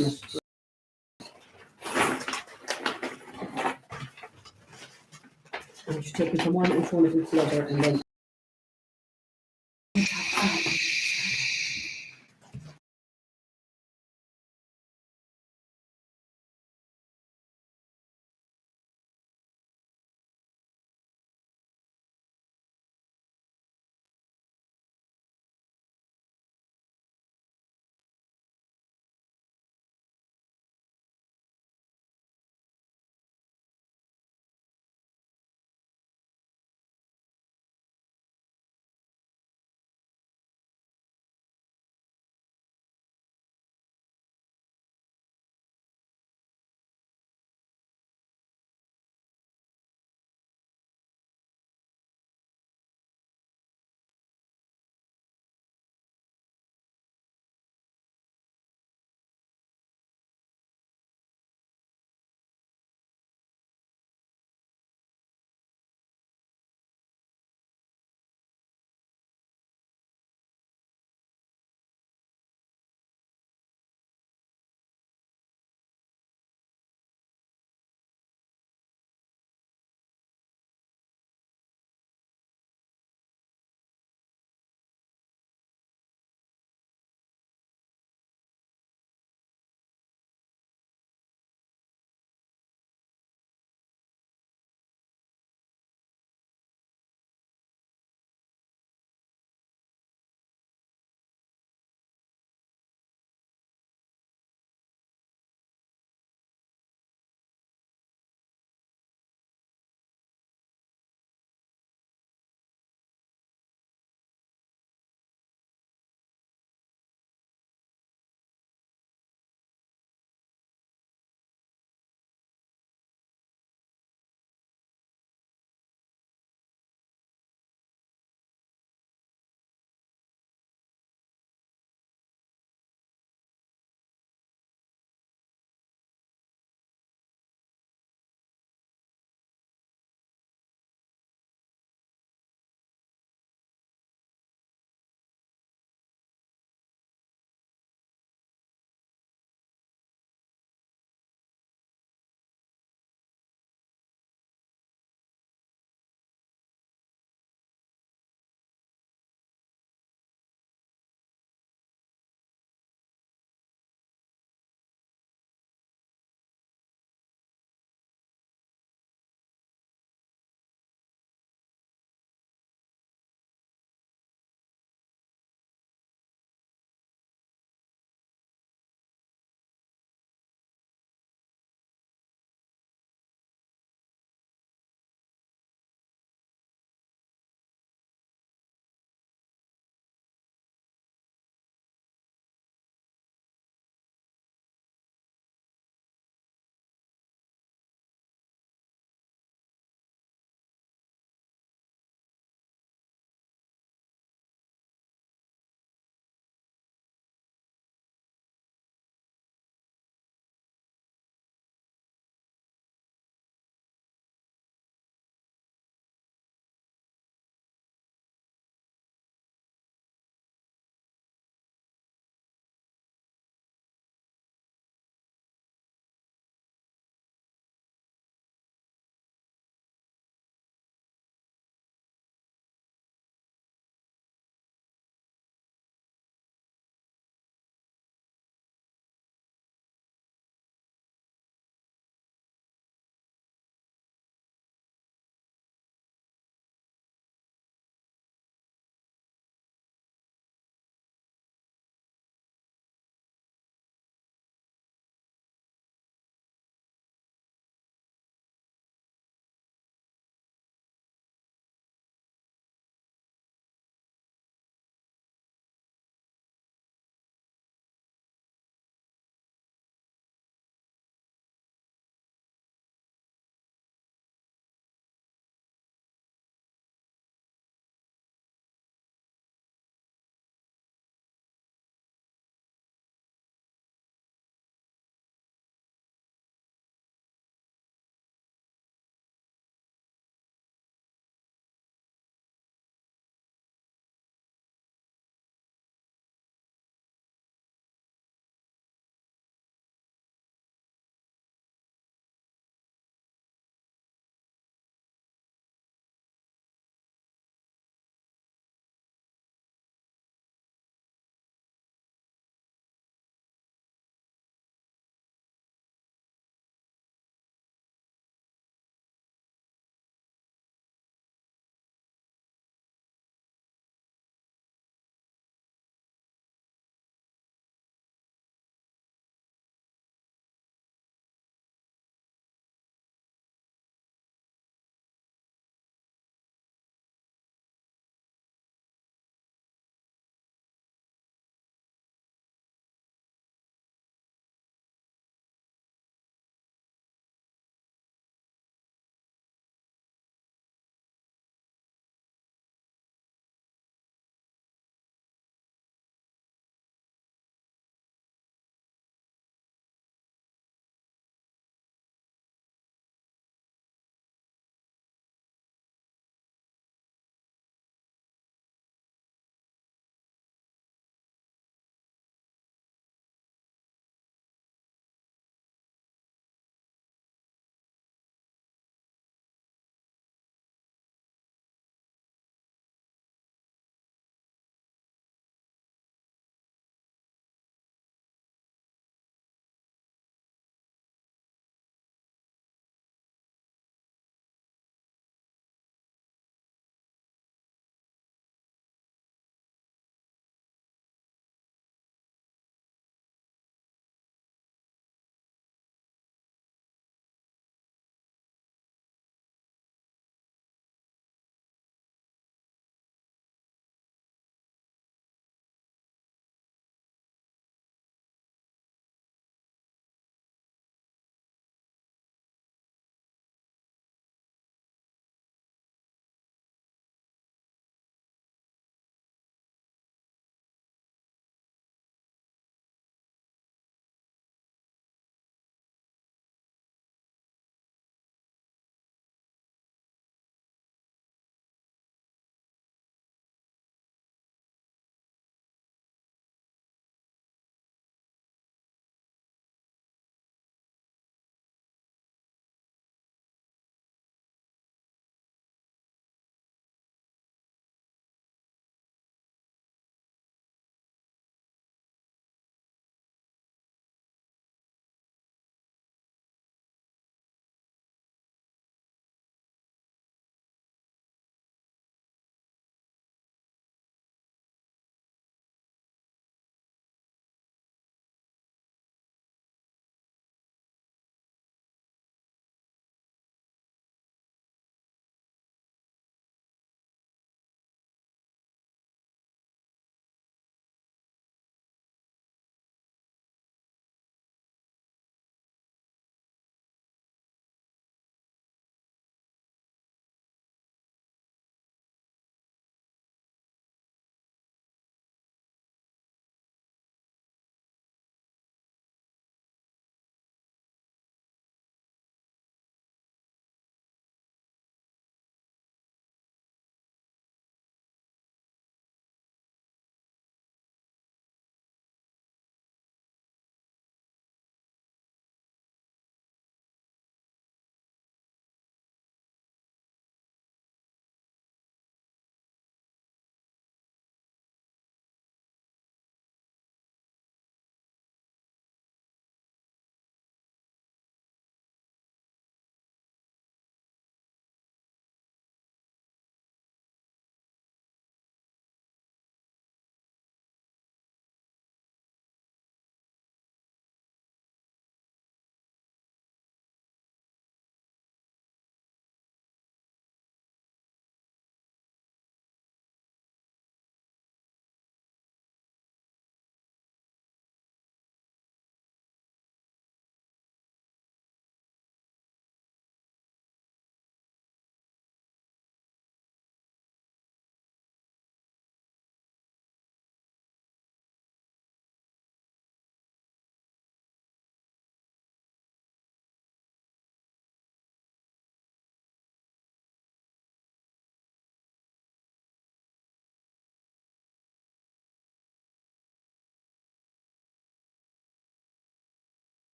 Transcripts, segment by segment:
And just take it from one and throw it into the other, and then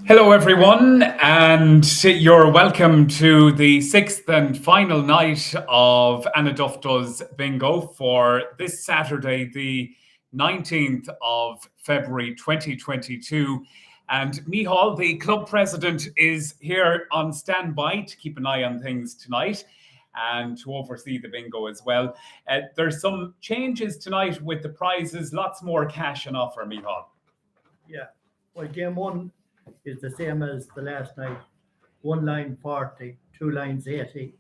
Hello, everyone, and you're welcome to the sixth and final night of Annaduff Does Bingo for this Saturday, the 19th of February 2022. And Mihal, the club president, is here on standby to keep an eye on things tonight and to oversee the bingo as well. There's some changes tonight with the prizes, lots more cash on offer, Mihal. Yeah, well, game one is the same as the last night. One line 40, two lines 80,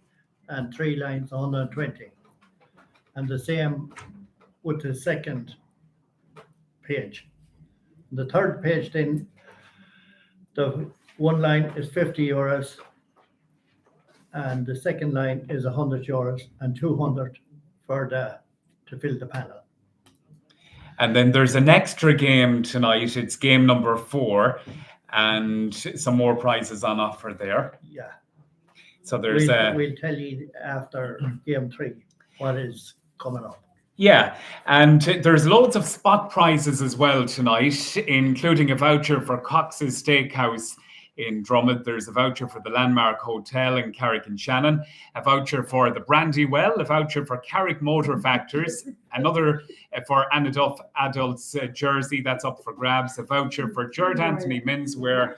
and three lines 120. And the same with the second page. The third page, then the one line is 50 euros, and the second line is 100 euros and 200 for to fill the panel. And then there's an extra game tonight. It's game number 4, and some more prizes on offer there. Yeah. So there's we'll tell you after game 3 what is coming up. Yeah, and there's loads of spot prizes as well tonight, including a voucher for Cox's Steakhouse in Drummond. There's a voucher for the Landmark Hotel in Carrick and Shannon, a voucher for the Brandywell, a voucher for Carrick Motor Factors, another for Annaduff Adults jersey that's up for grabs, a voucher for Jared Anthony Menswear.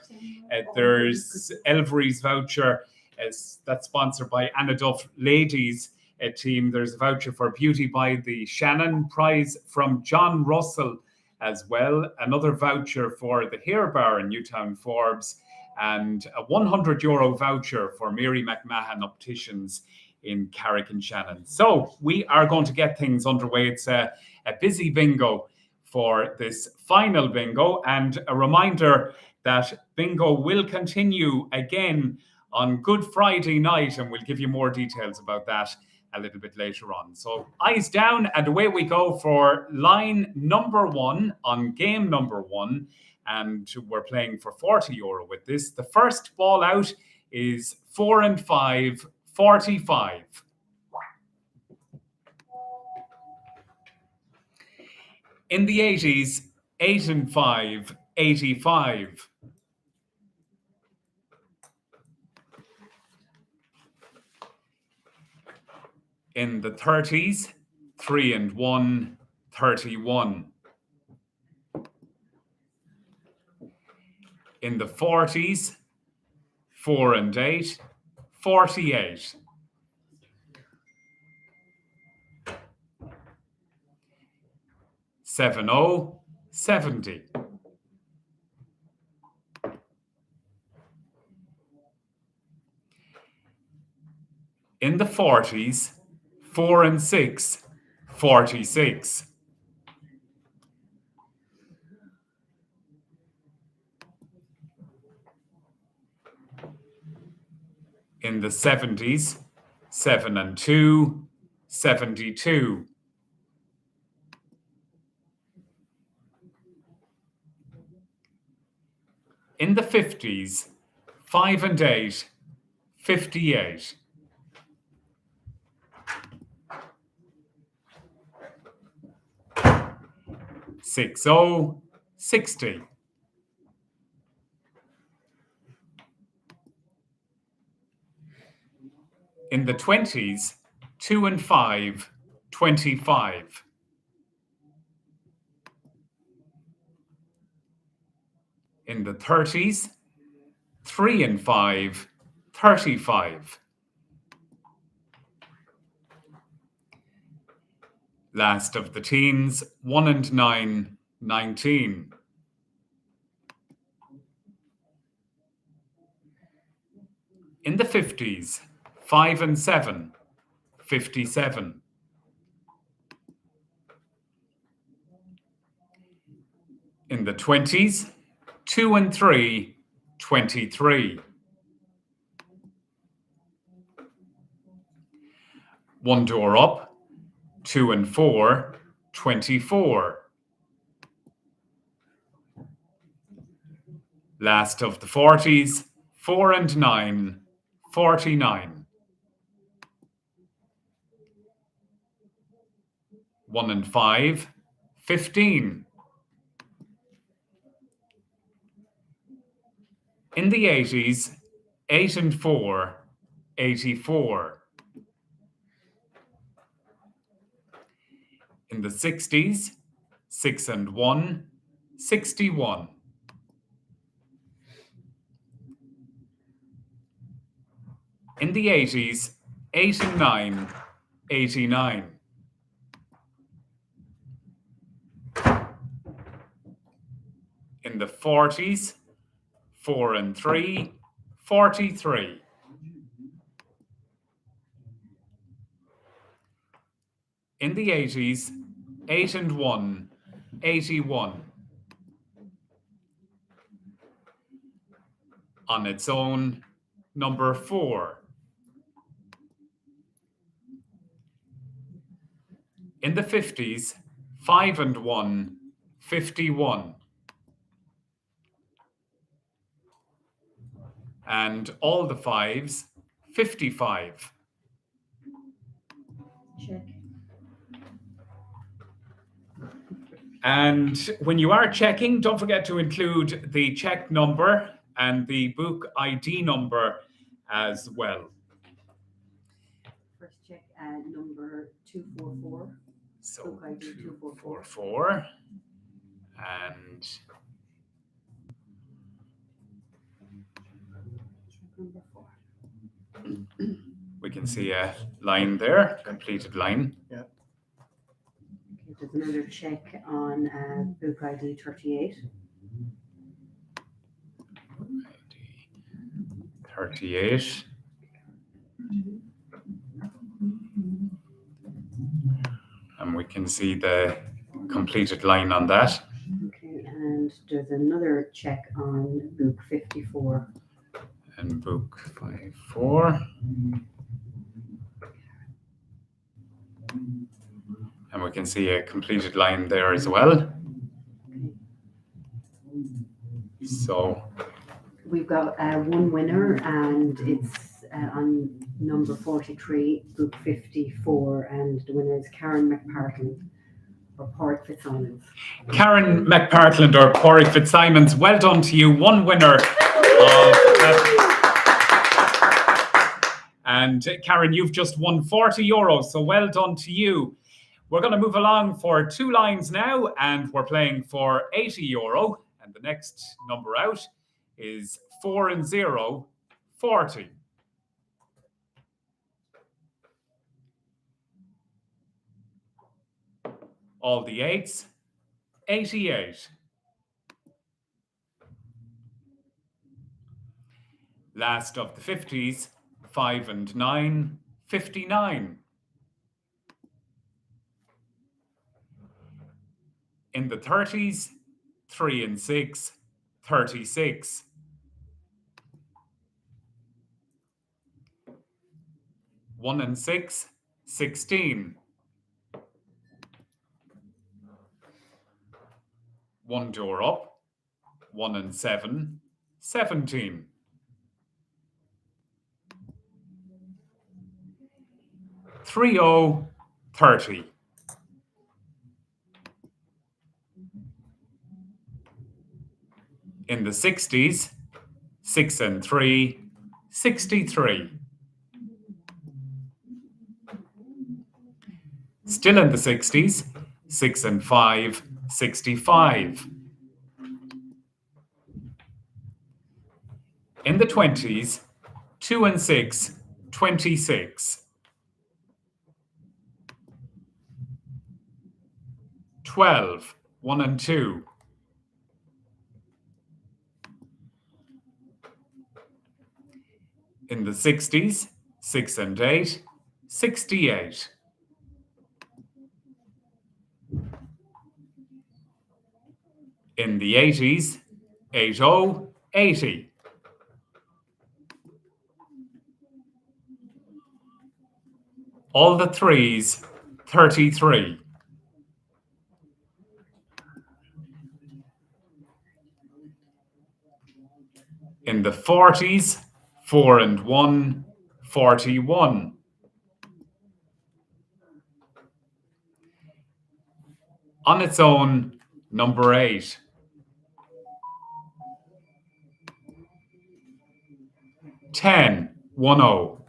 There's Elvery's voucher that's sponsored by Annaduff Ladies team. There's a voucher for Beauty by the Shannon, prize from John Russell as well. Another voucher for the Hair Bar in Newtown Forbes, and a €100 voucher for Mary McMahon Opticians in Carrick and Shannon. So we are going to get things underway. It's a busy bingo for this final bingo, and a reminder that bingo will continue again on Good Friday night, and we'll give you more details about that a little bit later on. So eyes down, and away we go for line number 1 on game number 1, and we're playing for €40 with this. The first ball out is 4 and 5, 45. In the 80s, 8 and 5, 85. In the 30s, 3 and 1, 31. In the 40s, 4 and 8, 48. Seven 70. In the 40s, 4 and 6, 46. In the 70s, 7 and 2, 72. In the 50s, 5 and 8, 58. Six 60. In the 20s, 2 and 5, 25. In the 30s, 3 and 5, 35. Last of the teens, 1 and 9, 19. In the 50s, 5 and 7, 57. In the 20s, 2 and 3, 23. One door up, 2 and 4, 24. Last of the 40s, 4 and 9, 49. 1 and 5, 15. In the 80s, 8 and 4, 84. In the 60s, 6 and 1, 61. In the 80s, 8 and 9, 89. In the 40s, 4 and 3, 43. In the 80s, 8 and 1, 81. On its own, number 4. In the 50s, 5 and 1, 51. And all the 5s, 55. Check. And when you are checking, don't forget to include the check number and the book ID number as well. First check number 244. So Book ID 244. And Check number 4. we can see a line there, completed line. Yeah. Okay, there's another check on book ID 38. 38. And we can see the completed line on that. Okay, and there's another check on book 54. And book 54. And we can see a completed line there as well. So We've got one winner, and it's on number 43, book 54, and the winner is Karen McPartland or Porrick Fitzsimons. Karen McPartland or Porrick Fitzsimons, well done to you. One winner of that. And Karen, you've just won €40, so well done to you. We're going to move along for 2 lines now, and we're playing for €80. And the next number out is 4 and 0, 40. All the 8s, 88. Last of the 50s, 5 and 9, 59. In the 30s, 3 and 6, 36. One and 6, 16. 1 door up, 1 and 7, 17. 30, 30. In the 60s, 6 and 3, 63. Still in the 60s, 6 and 5, 65. In the 20s, 2 and 6, 26. 12, 1 and 2. In the 60s, 6 and 8, 68. In the 80s, 80, 80. All the 3s, 33. In the 40s, 4 and 1, 41. On its own, number 8. 10, 1-0.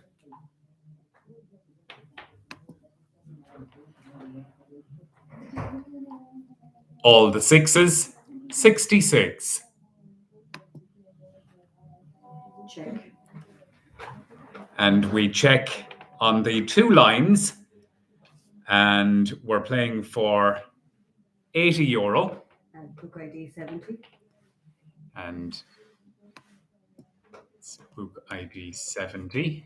All the sixes, 66. Check. And we check on the 2 lines, and we're playing for €80. Book ID 70. And it's book ID 70.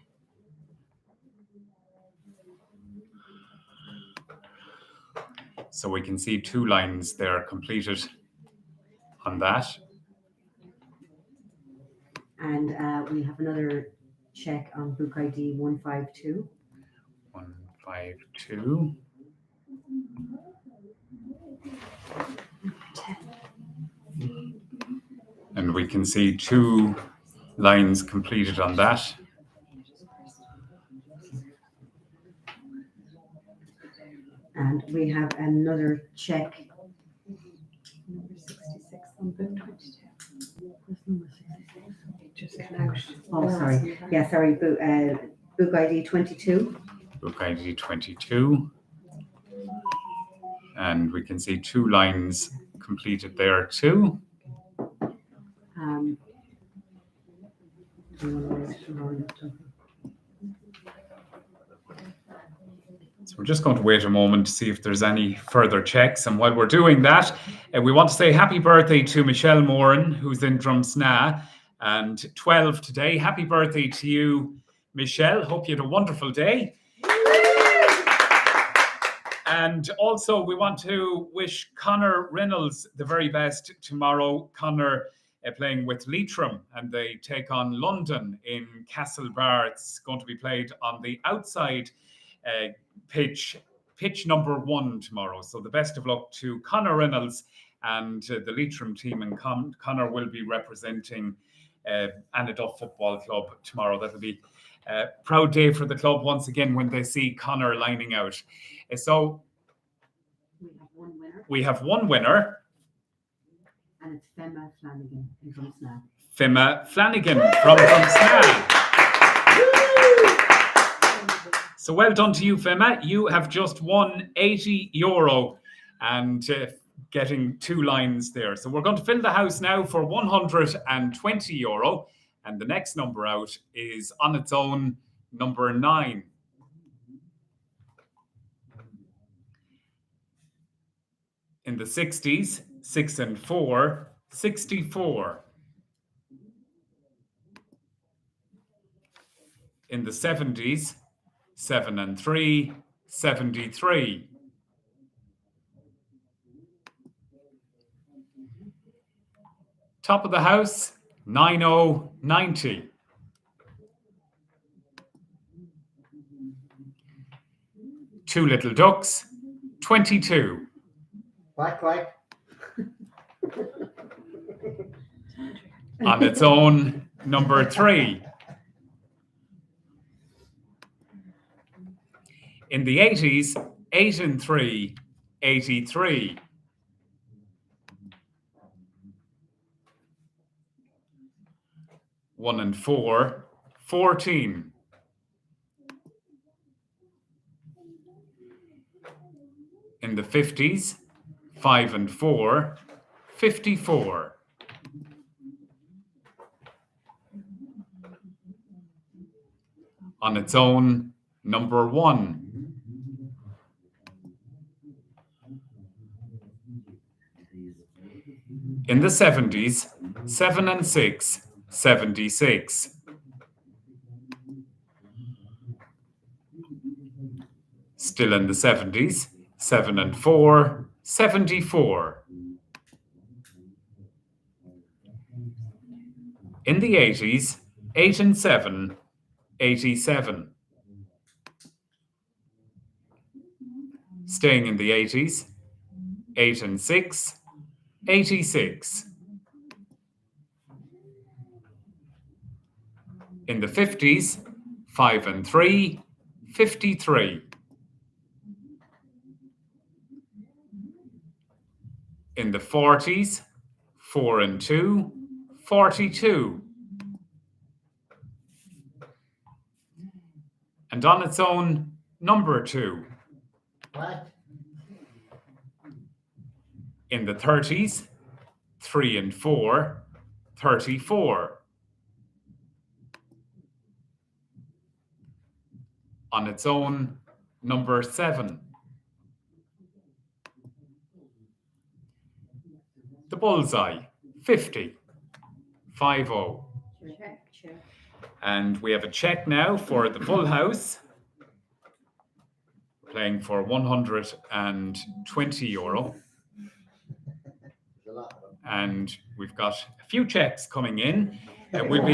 So we can see 2 lines there completed on that. And we have another check on book ID 152. 152. And we can see 2 lines completed on that. And we have another check. Number 66 on book 22. What's number 66? Just cut out. Oh, sorry. Yeah, sorry. Book ID 22. Book ID 22. And we can see 2 lines completed there too. So we're just going to wait a moment to see if there's any further checks. And while we're doing that, we want to say happy birthday to Michelle Moran, who's in Drumsna, and 12 today. Happy birthday to you, Michelle. Hope you had a wonderful day. And also, we want to wish Conor Reynolds the very best tomorrow. Conor playing with Leitrim, and they take on London in Castlebar. It's going to be played on the outside pitch number 1 tomorrow. So the best of luck to Conor Reynolds and the Leitrim team. And Conor will be representing Annaduff Football Club tomorrow. That'll be a proud day for the club once again when they see Conor lining out. So we have one winner. And it's Femma Flanagan in Drumsna. Femma Flanagan from Drumsna. So well done to you, Femma. You have just won €80 and getting 2 lines there. So we're going to fill the house now for €120. And the next number out is on its own, number 9. In the 60s, 6 and 4, 64. In the 70s, 7 and 3, 73. Top of the house, 90, 90. Two Little Ducks, 22. Quack. On its own, number 3. In the 80s, 8 and 3, 83. One and 4, 14. In the 50s, 5 and 4, 54. On its own, number 1. In the 70s, 7 and 6, 76. Still in the 70s, 7 and 4, 74. In the 80s, 8 and 7, 87. Staying in the 80s, 8 and 6, 86. In the 50s, 5 and 3, 53. In the 40s, 4 and 2, 42. And on its own, number 2. What? In the 30s, 3 and 4, 34. On its own, number 7. The bullseye, 50. 50. Check. And we have a check now for the full house, playing for €120. And we've got a few checks coming in. We'll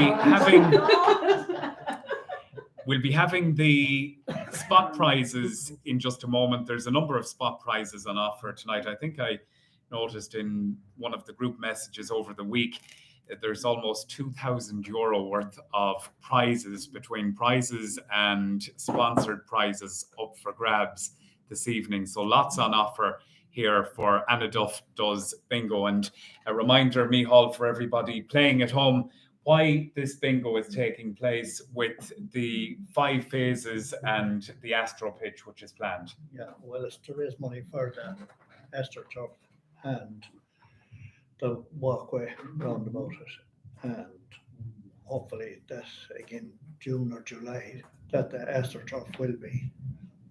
be having the spot prizes in just a moment. There's a number of spot prizes on offer tonight. I think I noticed in one of the group messages over the week, there's almost €2,000 worth of prizes, between prizes and sponsored prizes, up for grabs this evening. So lots on offer here for Annaduff Does Bingo. And a reminder, Micheál, for everybody playing at home, why this bingo is taking place with the 5 phases and the Astro pitch, which is planned. Yeah, well, it's to raise money for the AstroTurf and the walkway round about it. And hopefully that, again, June or July, that the AstroTurf will be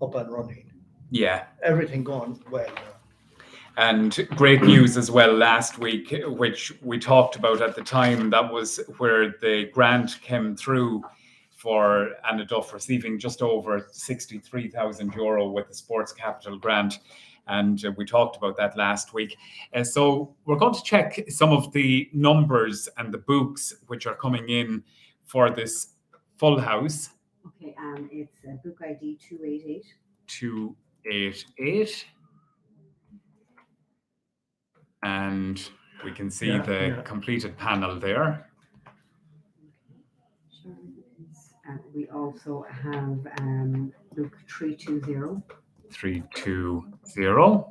up and running. Yeah. Everything going well. And great news as well last week, which we talked about at the time. That was where the grant came through for Annaduff, receiving just over €63,000 with the Sports Capital grant. And we talked about that last week. So we're going to check some of the numbers and the books which are coming in for this full house. Okay, it's book ID 288. 288. And we can see the completed panel there. We also have book 320. 320.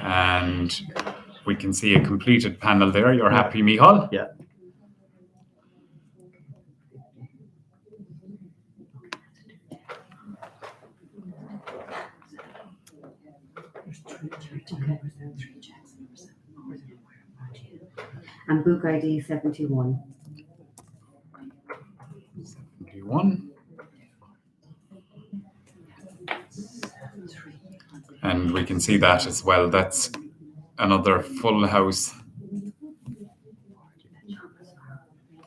And we can see a completed panel there. You're happy, Micheál? Yeah. And book ID 71. 71. And we can see that as well. That's another full house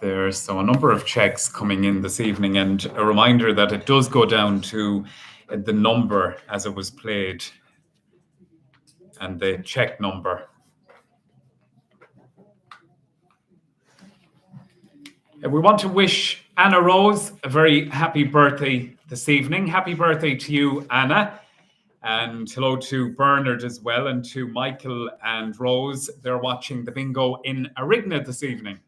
there. So a number of checks coming in this evening, and a reminder that it does go down to the number as it was played and the check number. We want to wish Anna Rose a very happy birthday this evening. Happy birthday to you, Anna. And hello to Bernard as well, and to Michael and Rose. They're watching the bingo in Arigna this evening.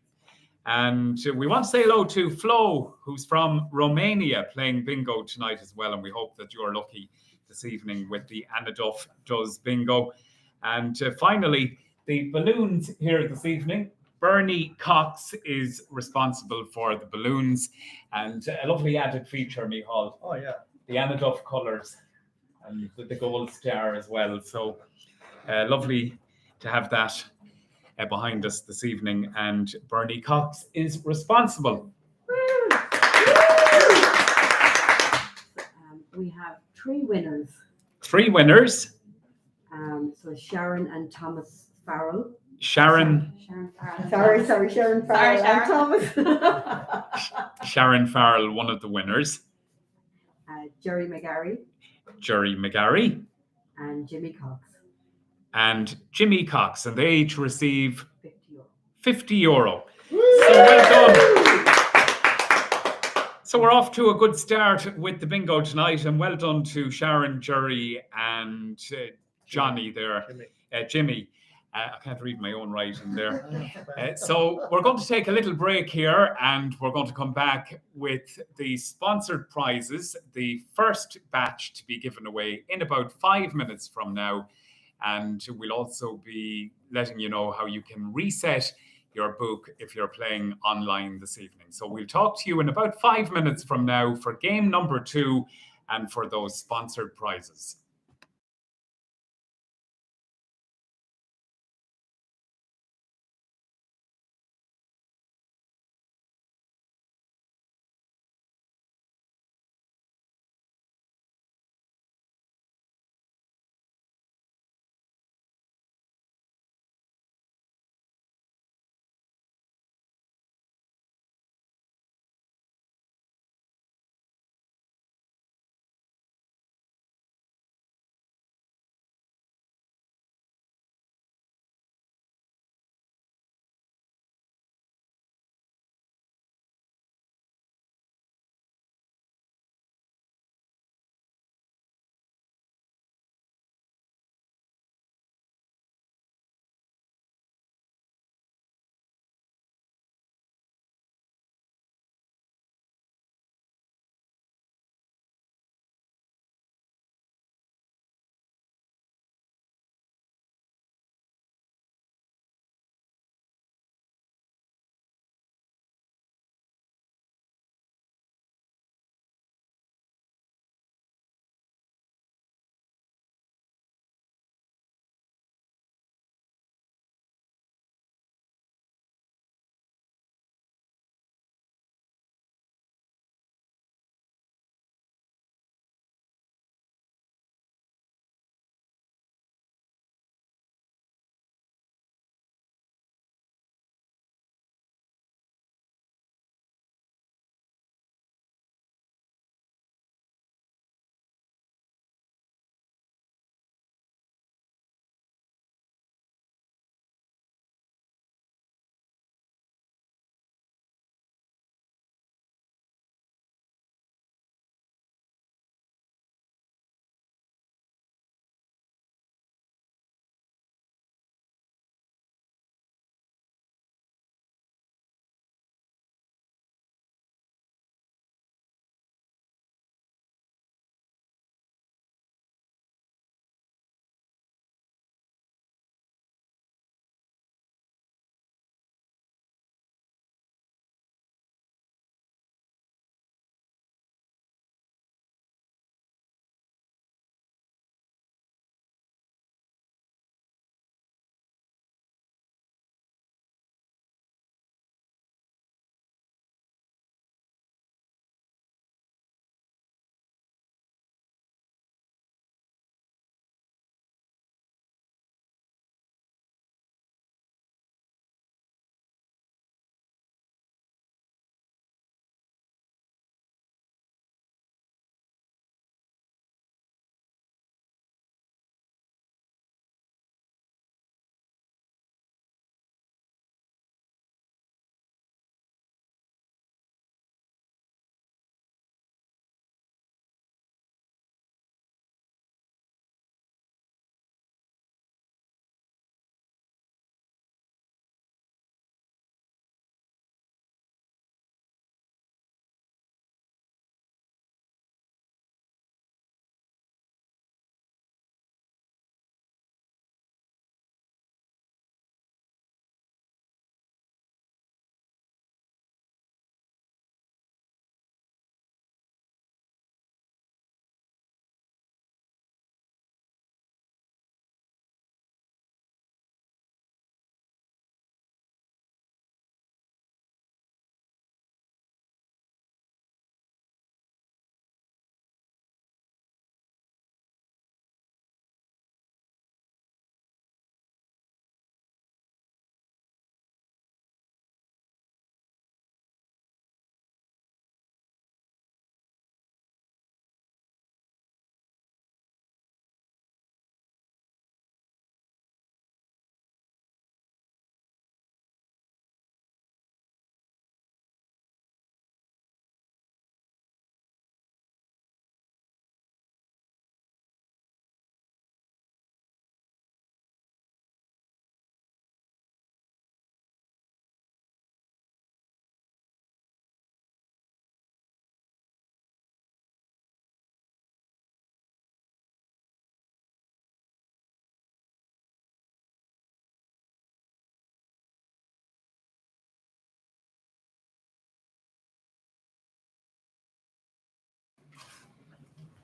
And we want to say hello to Flo, who's from Romania, playing bingo tonight as well. And we hope that you're lucky this evening with the Annaduff Does Bingo. And finally, the balloons here this evening. Bernie Cox is responsible for the balloons, and a lovely added feature, Micheál. Oh, yeah. The Annaduff colours and the gold star as well. So lovely to have that behind us this evening. And Bernie Cox is responsible. We have 3 winners. 3 winners. So Sharon and Thomas Farrell. Sharon Farrell. Sorry, Sharon Farrell and Thomas. Sharon Farrell, one of the winners. Jerry McGarry. Jerry McGarry. And Jimmy Cox. And Jimmy Cox, and they each receive €50. €50. So well done. So we're off to a good start with the bingo tonight, and well done to Sharon, Jerry, and Johnny there. Jimmy. I can't read my own writing there. So we're going to take a little break here, and we're going to come back with the sponsored prizes, the first batch to be given away in about 5 minutes from now. And we'll also be letting you know how you can reset your book if you're playing online this evening. So we'll talk to you in about 5 minutes from now for game number 2 and for those sponsored prizes.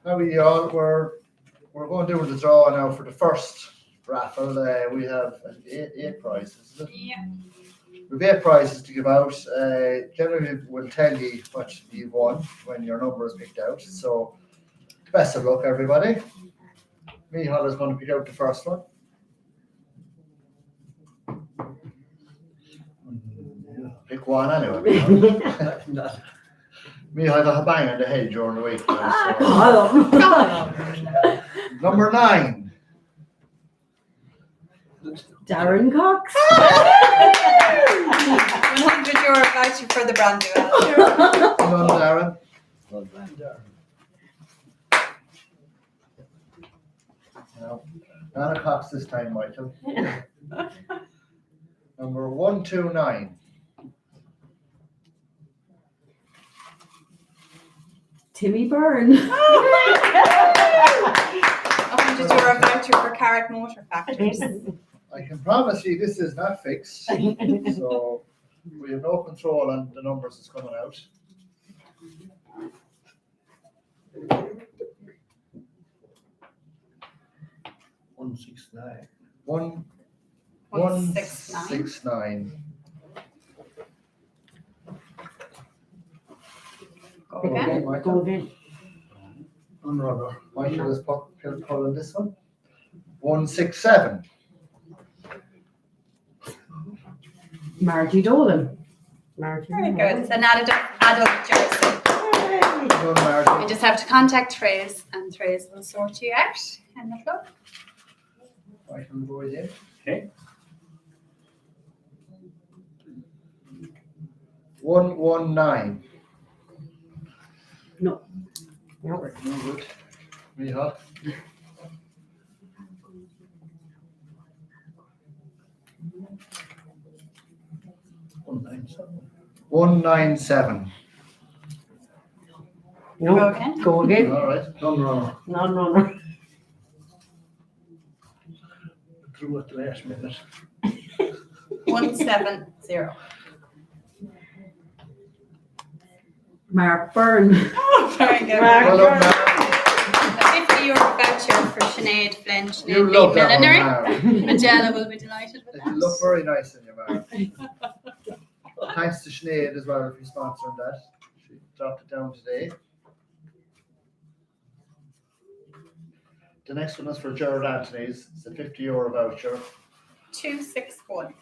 How are you all? We're going to do the draw now for the first raffle. We have eight prizes. Is it? Yeah. We have 8 prizes to give out. Generally, we'll tell you what you've won when your number is picked out. So, best of luck, everybody. Michal is going to pick out the first one. Pick one anyway. Michal got a bang on the head during the week. Number 9. Darren Cox. €100 voucher for the brandy. None, Darren. No. Not a Cox this time, Michael. Number 129. Timmy Byrne. €100 voucher for Carrot Motor Factories. I can promise you this is not fixed. So we have no control on the numbers that's coming out. One 6 9. 169. Go again. Go again. Unrunner. Michael is pulling this one. 167. Margie Dolan. Margie. Very good. It's an adult jersey. None, Martin. You just have to contact Trace, and Trace will sort you out in the club. Michael will go again. Okay. 119. No. No good. Michal. One 9 7. 197. Go No. again. Go again. All right. Unrunner. No. Through at the last minute. 170. Mark Byrne. Oh, very good. Well done, Mark. A €50 voucher for Sinead Flynn, You Sinead love Lee that Millinery. one, Mark. Magella will be delighted with It looked that. very nice in you, Mark. Thanks to Sinead as well for sponsoring that. She dropped it down today. The next one is for Gerard Anthony's. It's a €50 voucher. 261.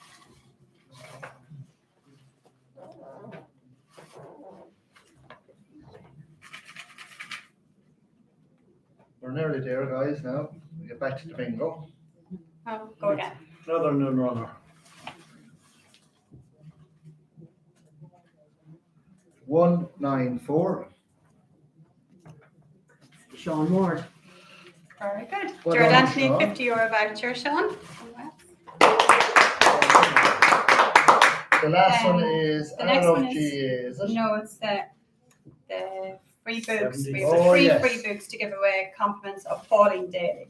We're nearly there, guys, now. We get back to the bingo. Oh, go again. Another Unrunner. 194. Sean Ward. Very good. Well Gerard done, Anthony, Sean. €50 voucher, Sean. The last one is the next one Annaduff is- GA, is it? No, it's the free books. We have Oh, three yes. free books to give away. Compliments of Pauline Daly.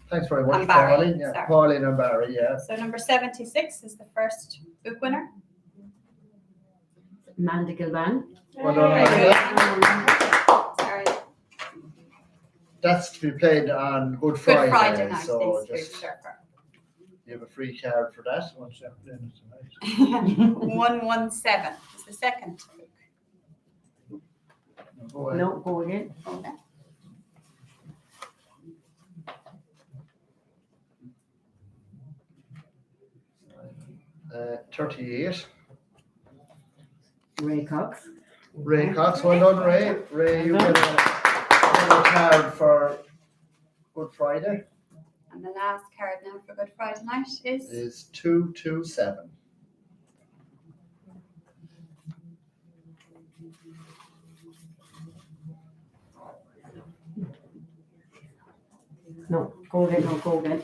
Thanks very much, And Barry, Pauline. Yeah, sorry. Pauline and Barry, yeah. So number 76 is the first book winner. Amanda Gilban. Well done, Very Amanda. good. Sorry. That's to be played on Good Good Friday, Friday night. so These just books are for. you have a free card for that. One 7 tonight. 117 is the second book. Go ahead. No, go again. Okay. Uh, 38. Ray Cox. Ray Cox, well done, Ray. Ray, you get a card for Good Friday. And the last card now for Good Friday night is Is 227. No, go again. No, go again.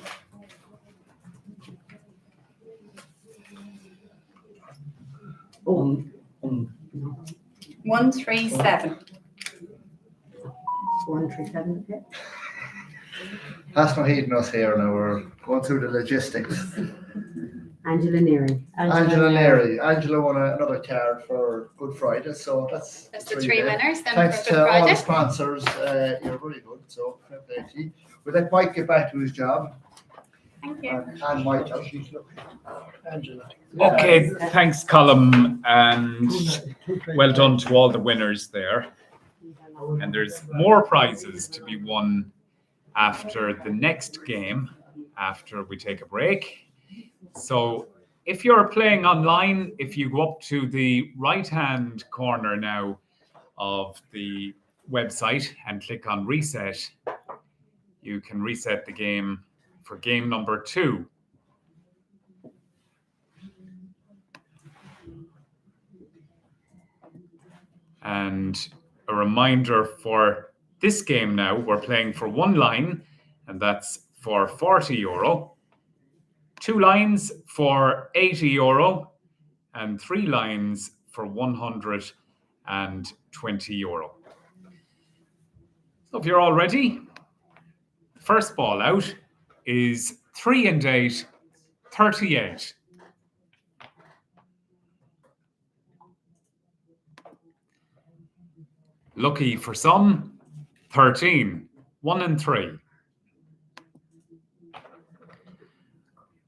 Oh, 137. 137. Okay. That's not heating us here now. We're going through the logistics. Angela Neary. Angela Leary. Angela won another card for Good Friday, so that's the three there. winners then Thanks for to Good all the Friday. sponsors. You're very good. So fair play to you. We'll let Mike get back to his job. Thank you. And Mike, how she's looking. Angela. Okay, thanks, Colm, and well done to all the winners there. And there's more prizes to be won after the next game, after we take a break. So if you're playing online, if you go up to the right-hand corner now of the website and click on reset, you can reset the game for game number 2. And a reminder for this game now, we're playing for 1 line, and that's for €40, 2 lines for €80, and 3 lines for €120. So if you're all ready, first ball out is 3 and 8, 38. Lucky for some, 13, 1 and 3.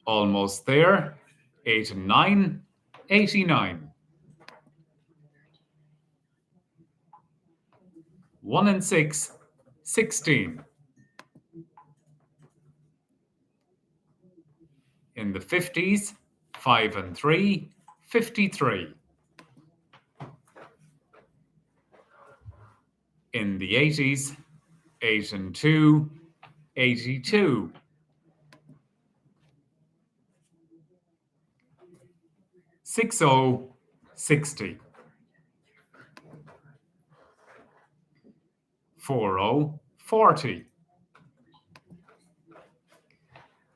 Almost there, 8 and 9, 89. 1 and 6, 16. In the 50s, 5 and 3, 53. In the 80s, 8 and 2, 82. Six 60. 40, 40.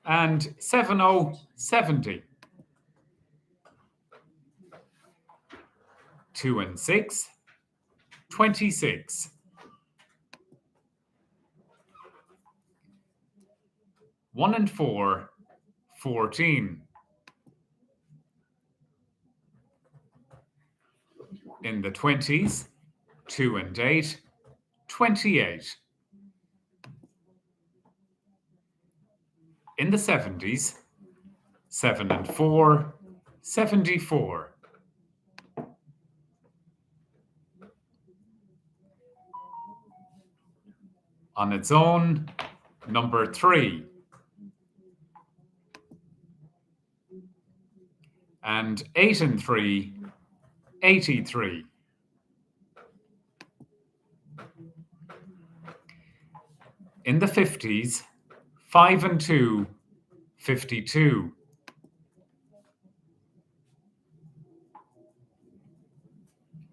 And 70, 70. 2 and 6, 26. One and 4, 14. In the 20s, 2 and 8, 28. In the 70s, 7 and 4, 74. On its own, number 3. And 8 and 3, 83. In the 50s, 5 and 2, 52.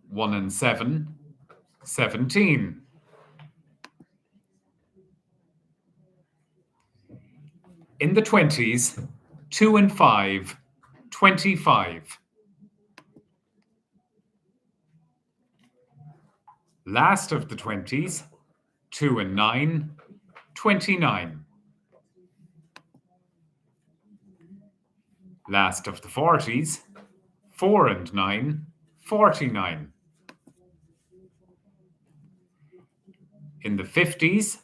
One and 7, 17. In the 20s, 2 and 5, 25. Last of the 20s, 2 and 9, 29. Last of the 40s, 4 and 9, 49. In the 50s,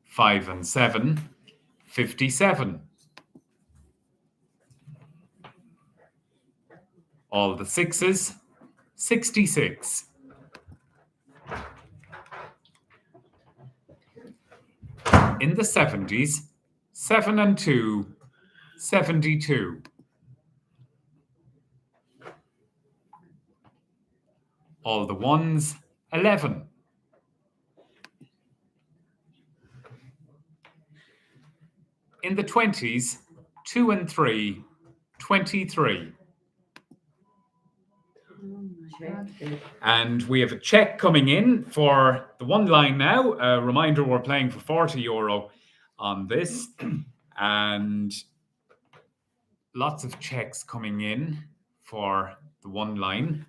5 and 7, 57. All the 6s, 66. In the 70s, 7 and 2, 72. All the 1s, 11. In the 20s, 2 and 3, 23. And we have a check coming in for the 1 line now. A reminder, we're playing for €40 on this. And lots of checks coming in for the 1 line.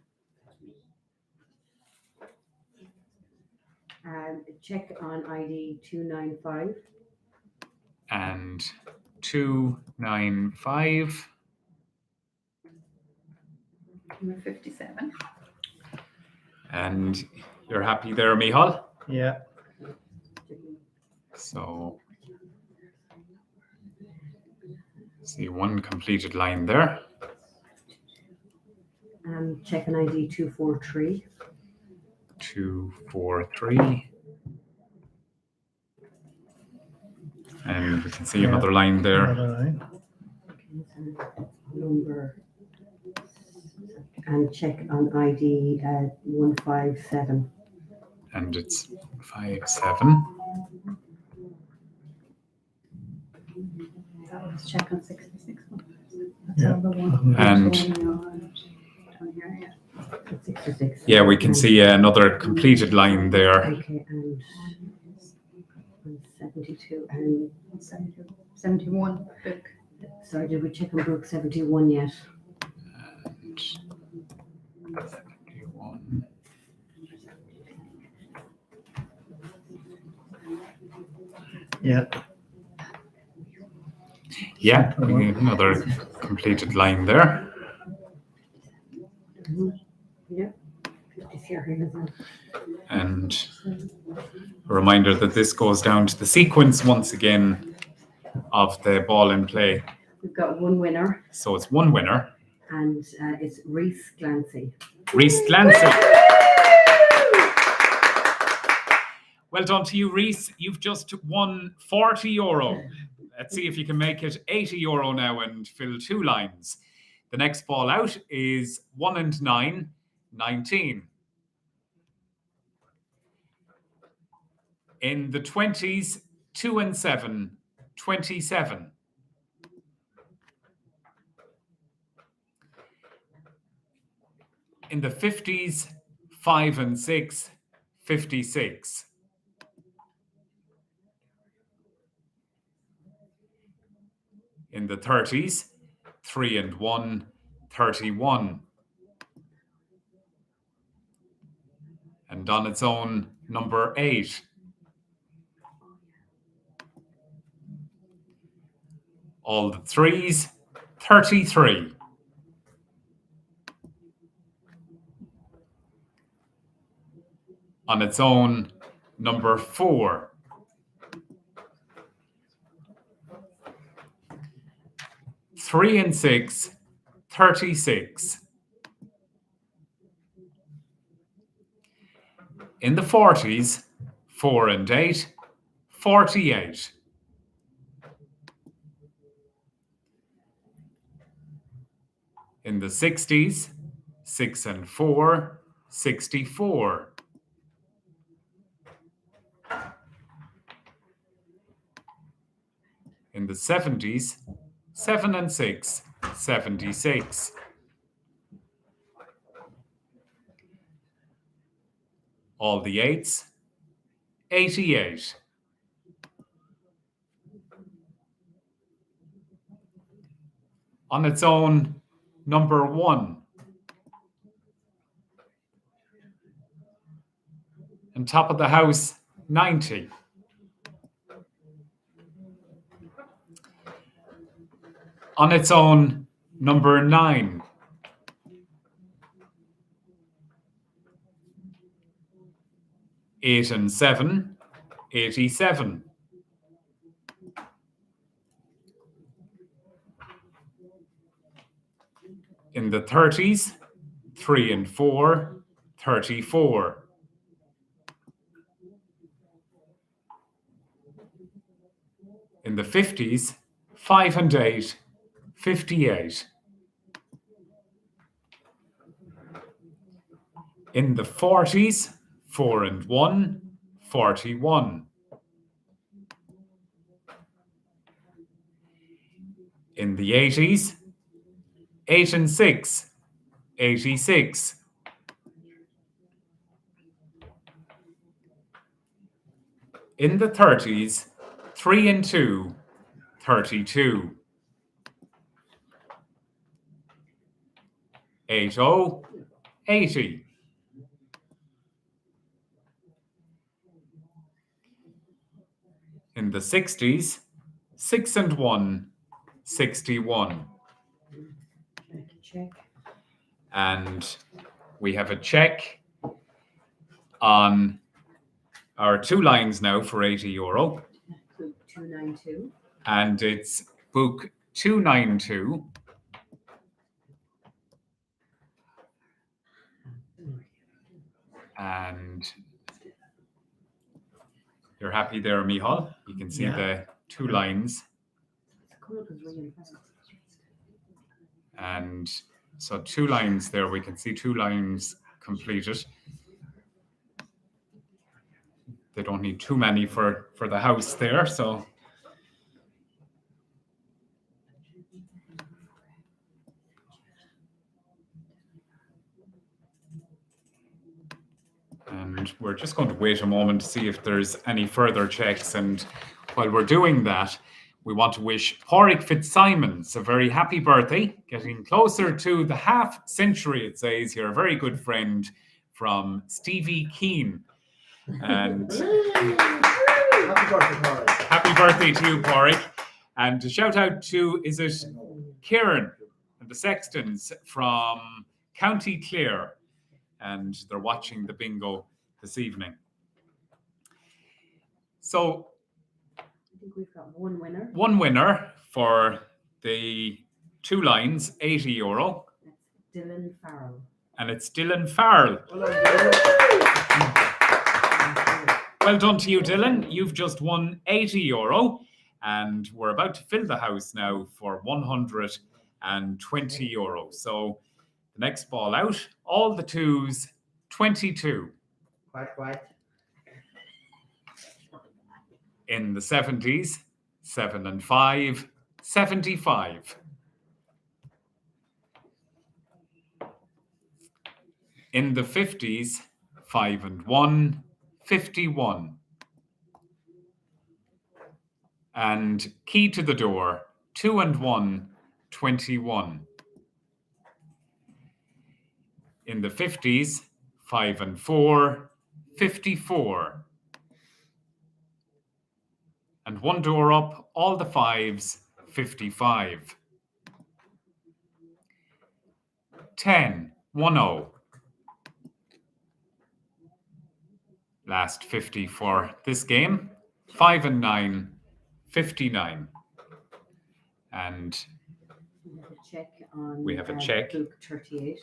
And check on ID 295. And 295. Number 57. And you're happy there, Michal? Yeah. So, see one completed line there. Check an ID 243. 243. And we can see Yeah. another line there. Another line. Number. And check on ID 157. And it's 57. Let's check on 66 one. That's Yeah. all the one. And Down here, yeah. 66. yeah, we can see another completed line there. Okay, and 72 and 71 book. sorry, did we check on book 71 yet? And 71. Yeah. Yeah, another completed line there. Yeah. 50 here, isn't it? And a reminder that this goes down to the sequence once again of the ball in play. We've got one winner, So it's one winner, and it's Reese Glancy. Reese Glancy. Well done to you, Reese. You've just won €40. Let's see if you can make it €80 now and fill two lines. The next ball out is 1 and 9, 19. In the 20s, 2 and 7, 27. In the 50s, 5 and 6, 56. In the 30s, 3 and 1, 31. And on its own, number 8. All the 3s, 33. On its own, number 4. Three and 6, 36. In the 40s, 4 and 8, 48. In the 60s, 6 and 4, 64. In the 70s, 7 and 6, 76. All the 8s, 88. On its own, number 1. And top of the house, 90. On its own, number 9. Eight and 7, 87. In the 30s, 3 and 4, 34. In the 50s, 5 and 8, 58. In the 40s, 4 and 1, 41. In the 80s, 8 and 6, 86. In the 30s, 3 and 2, 32. 80, 80. In the 60s, 6 and 1, 61. Check. And we have a check on our 2 lines now for €80. Book 292. And it's book 292. And you're happy there, Michal? You can see the 2 lines. And so 2 lines there, we can see 2 lines completed. They don't need too many for the house there, so. And we're just going to wait a moment to see if there's any further checks. And while we're doing that, we want to wish Pádraig Fitzsimons a very happy birthday, getting closer to the half century, it says here. A very good friend from Stevie Keane. And Happy birthday, Paul. happy birthday to you, Pádraig. And a shout out to, is it Kieran and the Sextons from County Clare? And they're watching the bingo this evening. So I think we've got one winner. one winner for the 2 lines, €80. That's Dylan Farrell. And it's Dylan Farrell. Well done to you, Dylan. You've just won €80. And we're about to fill the house now for €120. So the next ball out, all the 2s, 22. Quite. In the 70s, 7 and 5, 75. In the 50s, 5 and 1, 51. And key to the door, 2 and 1, 21. In the 50s, 5 and 4, 54. And 1 door up, all the 5s, 55. 10, 1-0. Last 50 for this game, 5 and 9, 59. And We have a check on. We have a check. Book 38.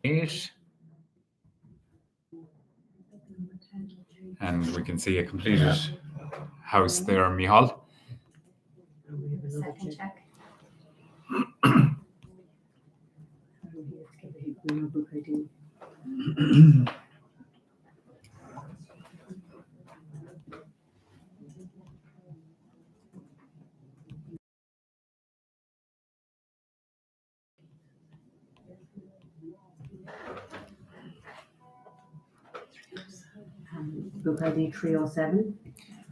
Eight. And we can see a completed house there, Michal. And we have another Second check. check. Book ID. Book ID 307.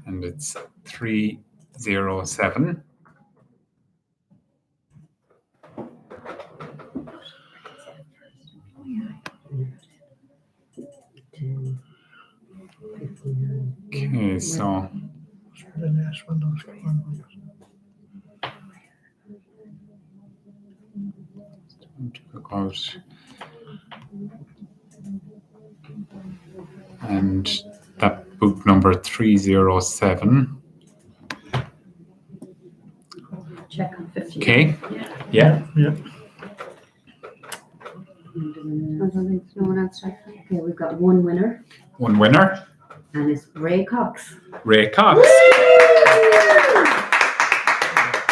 And it's 307. Okay, so The last one, those corners. to look out. And that book number 307. Check on 50. Okay. Yeah. Yeah. I don't think no one else checked. Okay, we've got one winner, One winner, and it's Ray Cox. Ray Cox.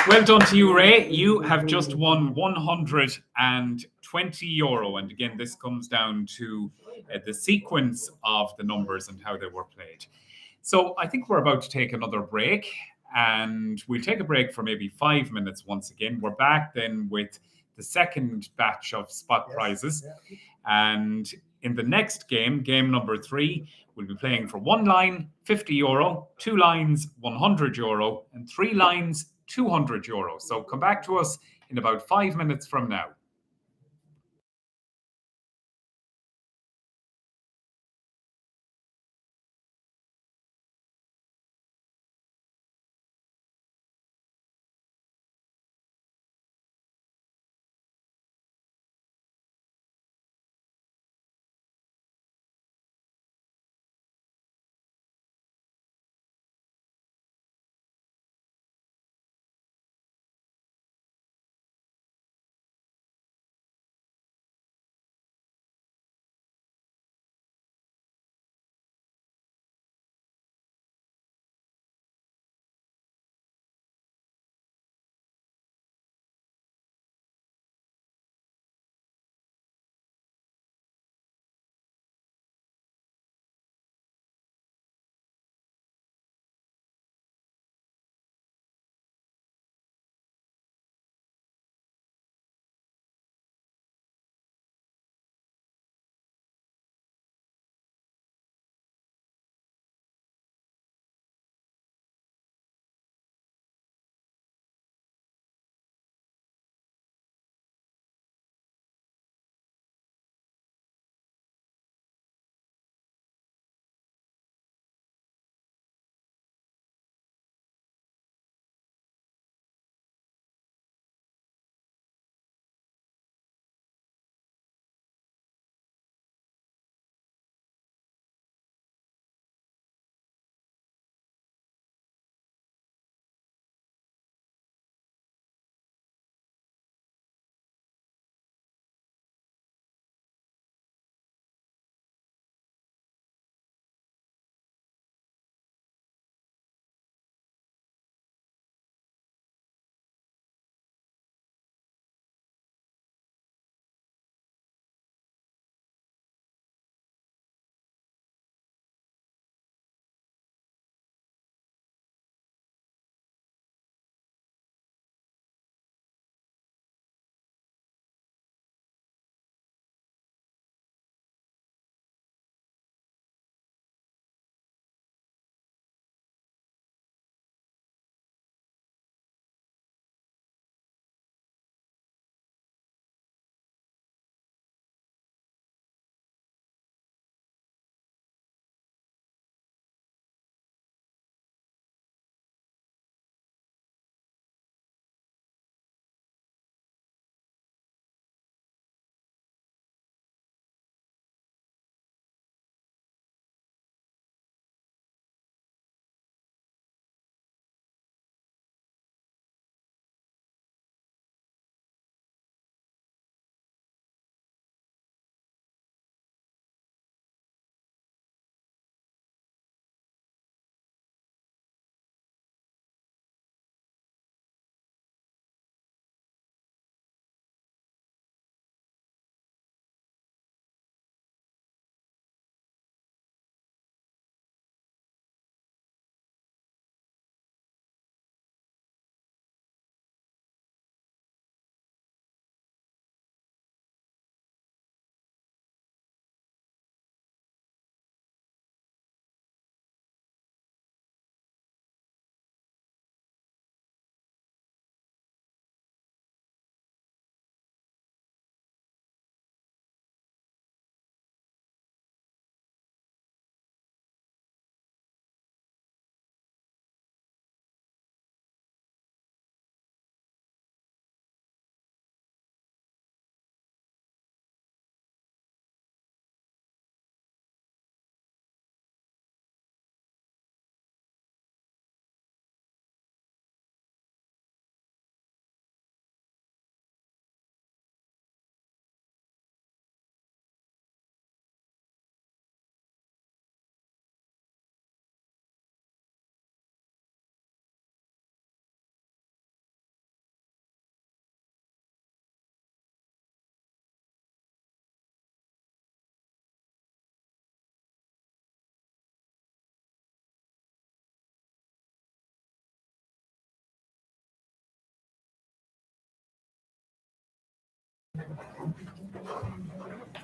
Well done to you, Ray. You have just won €120. And again, this comes down to the sequence of the numbers and how they were played. So I think we're about to take another break, and we'll take a break for maybe 5 minutes once again. We're back then with the second batch of spot prizes. And in the next game, game number 3, we'll be playing for 1 line, €50, 2 lines, €100, and 3 lines, €200. So come back to us in about 5 minutes from now.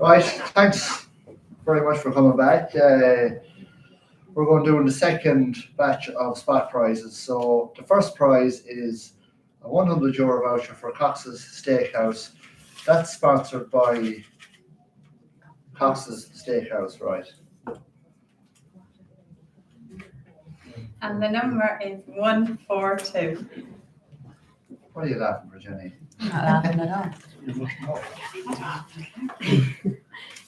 Right, thanks very much for coming back. We're going to do the second batch of spot prizes. So the first prize is a €100 voucher for Cox's Steakhouse. That's sponsored by Cox's Steakhouse, right? And the number is 142. What are you laughing for, Jenny? Not laughing at all. You must know.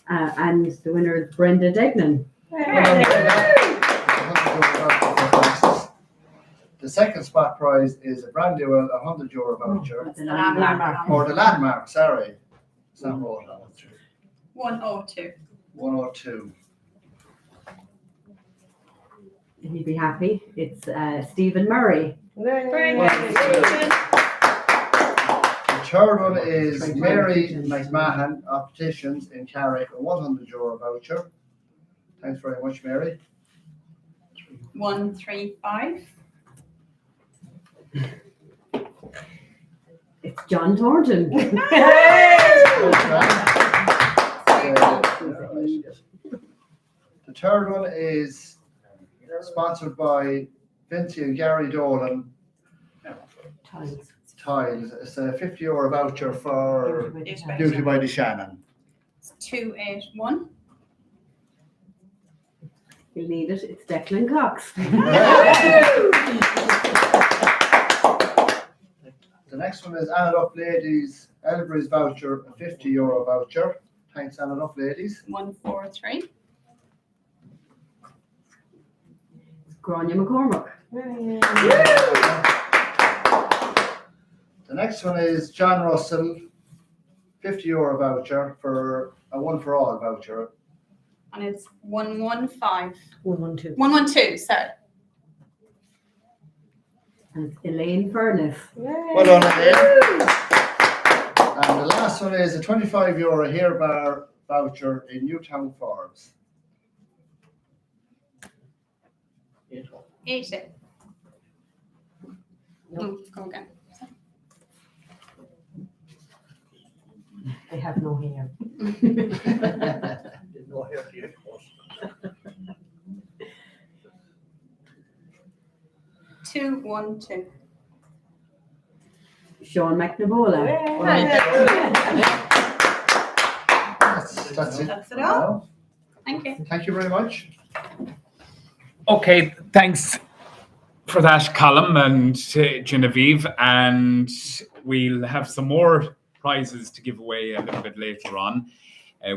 And the winner is Brenda Degnan. The second spot prize is a brand new €100 voucher. That's a landmark. Or the landmark, sorry. It's not rolled on it. 102. 102. And you'd be happy. It's Stephen Murray. Very Well, good. The third one is Mary McMahon, Opticians in Carrick, a €100 voucher. Thanks very much, Mary. 135. It's John Thornton. The third one is sponsored by Vinci and Gary Dolan Tiles. It's a €50 voucher for Beauty by the Shannon. 281. You'll need it. It's Declan Cox. The next one is Annaduff Ladies Elbury's voucher, a €50 voucher. Thanks, Annaduff Ladies. 143. Grania McCormack. The next one is John Russell, €50 voucher for a one for all voucher. And it's 115. 112. 112, sorry. And it's Elaine Furness. Well done, Elaine. And the last one is a €25 hair bar voucher in Newtown Forbes. 80. No, go again. They have no hair. No hair to you. 212. Sean McNavola. That's it. That's it all. Thank you. Thank you very much. Okay, thanks for that, Colin and Genevieve. And we'll have some more prizes to give away a little bit later on.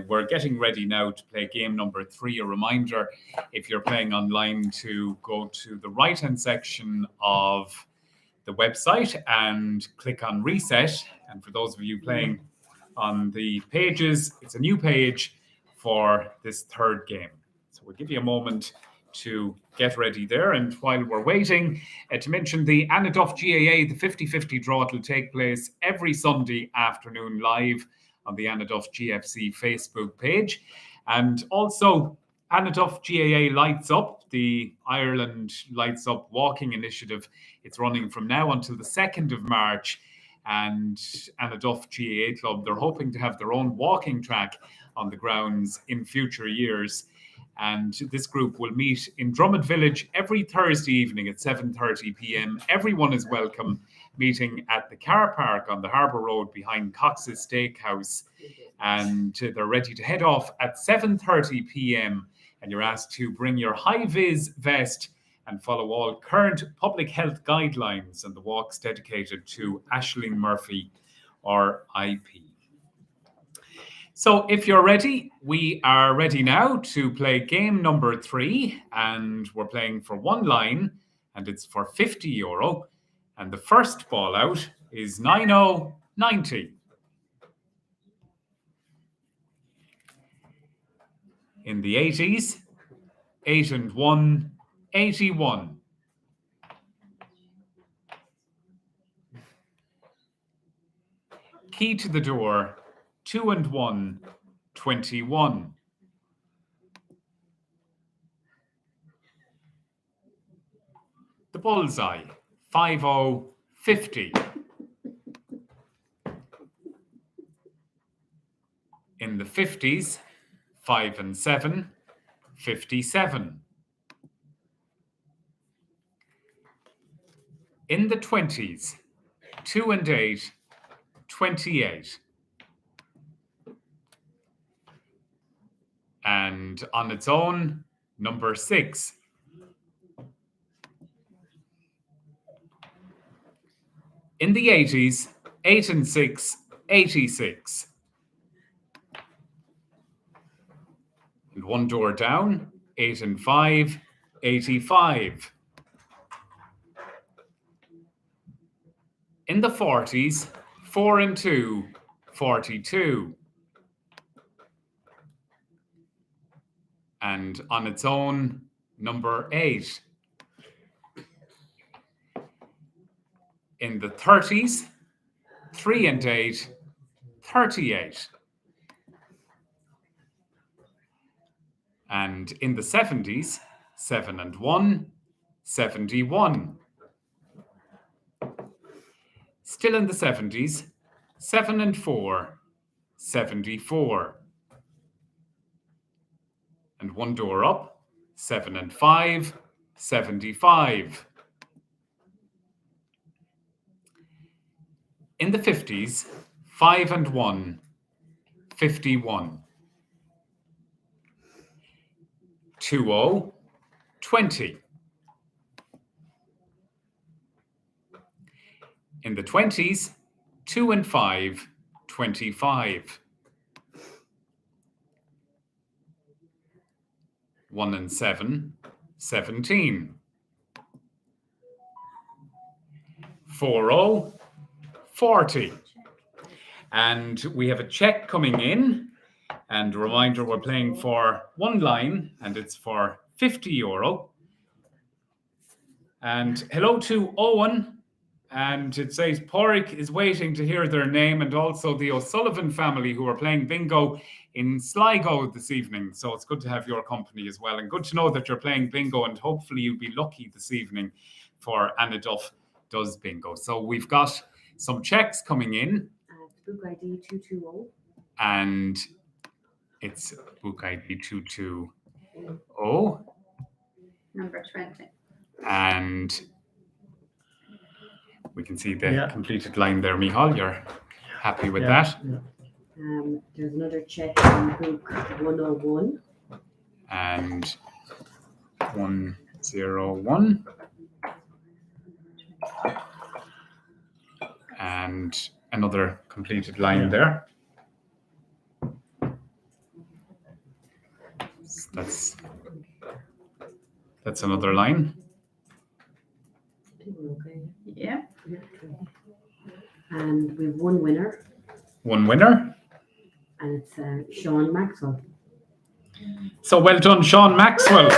We're getting ready now to play game number 3. A reminder, if you're playing online, to go to the right-hand section of the website and click on reset. And for those of you playing on the pages, it's a new page for this third game. So we'll give you a moment to get ready there. And while we're waiting, to mention the Annaduff GAA, the 50-50 draw, it will take place every Sunday afternoon live on the Annaduff GFC Facebook page. And also, Annaduff GAA Lights Up, the Ireland Lights Up walking initiative. It's running from now until the 2nd of March. And Annaduff GAA Club, they're hoping to have their own walking track on the grounds in future years. And this group will meet in Drummond Village every Thursday evening at 7:30 p.m. Everyone is welcome, meeting at the car park on the Harbour Road behind Cox's Steakhouse. And they're ready to head off at 7:30 p.m. And you're asked to bring your high-vis vest and follow all current public health guidelines. And the walk's dedicated to Aisling Murphy, RIP. So if you're ready, we are ready now to play game number 3, and we're playing for one line, and it's for €50. And the first ball out is 90. In the 80s, 8 and 1, 81. Key to the door, 2 and 1, 21. The bullseye, 50, 50. In the 50s, 5 and 7, 57. In the 20s, 2 and 8, 28. And on its own, number 6. In the 80s, 8 and 6, 86. And one door down, 8 and 5, 85. In the 40s, 4 and 2, 42. And on its own, number 8. In the 30s, 3 and 8, 38. And in the 70s, 7 and 1, 71. Still in the 70s, 7 and 4, 74. And one door up, 7 and 5, 75. In the 50s, 5 and 1, 51. 20, 20. In the 20s, 2 and 5, 25. 1 and 7, 17. 40, 40. And we have a check coming in. And a reminder, we're playing for one line, and it's for €50. And hello to Owen. And it says Porrick is waiting to hear their name, and also the O'Sullivan family who are playing bingo in Sligo this evening. So it's good to have your company as well. And good to know that you're playing bingo, and hopefully you'll be lucky this evening for Annaduff does bingo. So we've got some checks coming in. Book ID 220. And it's book ID 220. Number 20. And we can see the completed line there, Michal. You're happy with that? Yeah. There's another check on book 101. And 101. And another completed line there. That's another line. Yeah. And we have one winner, One winner. and it's Sean Maxwell. So well done, Sean Maxwell.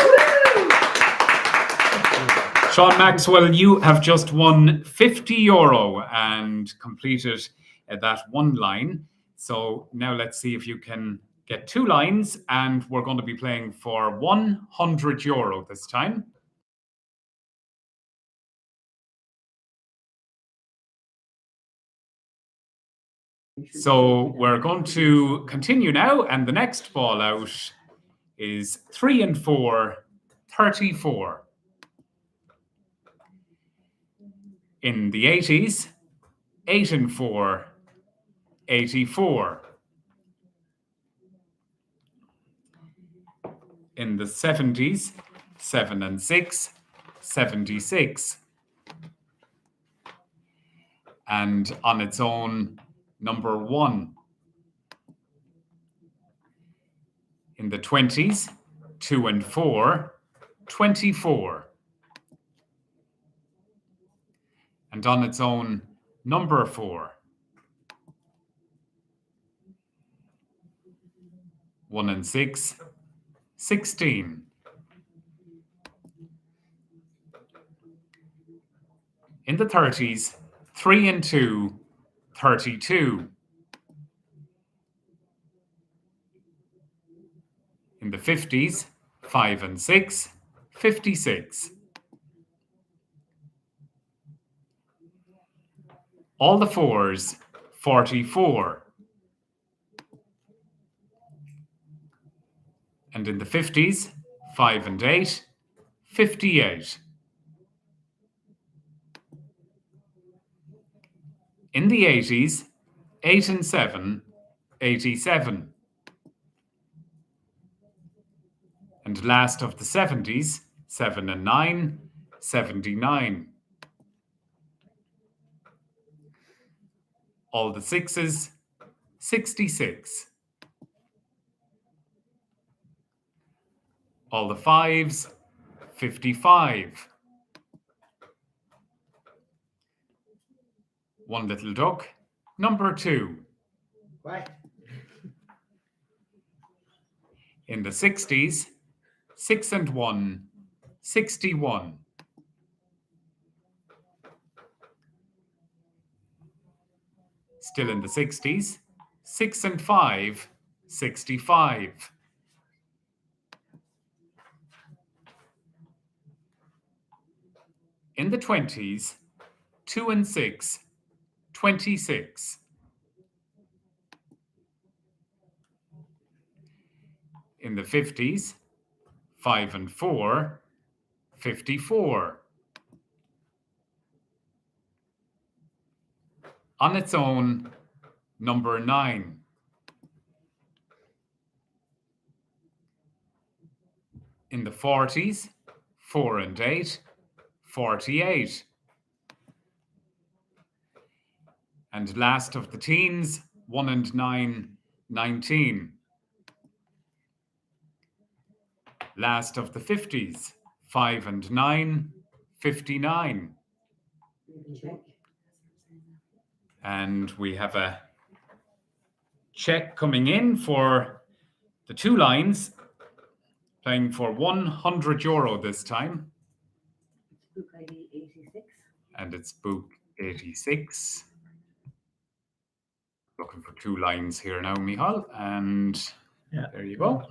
Sean Maxwell, you have just won €50 and completed that one line. So now let's see if you can get two lines, and we're going to be playing for €100 this time. So we're going to continue now, and the next ball out is 3 and 4, 34. In the 80s, 8 and 4, 84. In the 70s, 7 and 6, 76. And on its own, number 1. In the 20s, 2 and 4, 24. And on its own, number 4. 1 and 6, 16. In the 30s, 3 and 2, 32. In the 50s, 5 and 6, 56. All the 4s, 44. And in the 50s, 5 and 8, 58. In the 80s, 8 and 7, 87. And last of the 70s, 7 and 9, 79. All the 6s, 66. All the 5s, 55. One little duck, number 2. Right. In the 60s, 6 and 1, 61. Still in the 60s, 6 and 5, 65. In the 20s, 2 and 6, 26. In the 50s, 5 and 4, 54. On its own, number 9. In the 40s, 4 and 8, 48. And last of the teens, 1 and 9, 19. Last of the 50s, 5 and 9, 59. Check. And we have a check coming in for the 2 lines, playing for €100 this time. Book ID 86. And it's book 86. Looking for 2 lines here now, Michal. And Yeah. there you go.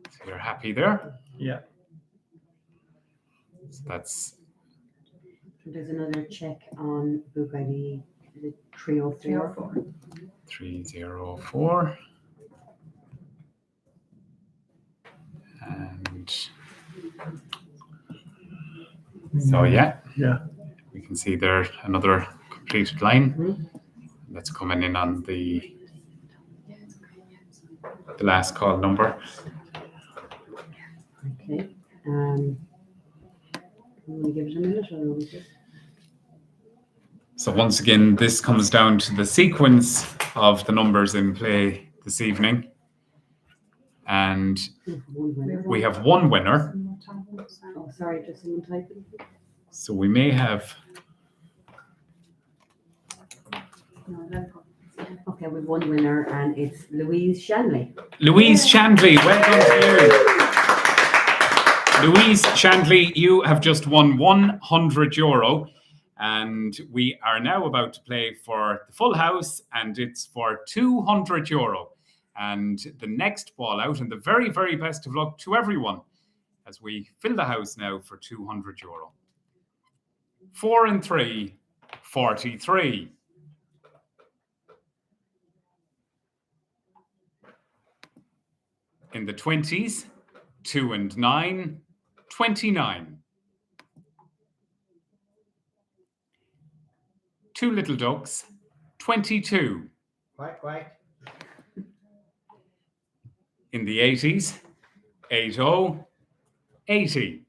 So you're happy there. Yeah. So that's There's another check on book ID, is it 304? 304. And so, yeah, we can see there another completed line that's coming in on the last call number. Okay. You want to give it a minute or we just... So once again, this comes down to the sequence of the numbers in play this evening. And we have one winner. Oh, sorry, just someone typing. So we may have... Okay, we've one winner and it's Louise Shanley. Louise Chandley, welcome to you. Louise Chandley, you have just won €100. And we are now about to play for the full house, and it's for €200. And the next ball out, and the very, very best of luck to everyone as we fill the house now for €200. 4 and 3, 43. In the 20s, 2 and 9, 29. 2 little ducks, 22. Quite. In the 80s, 80, 80.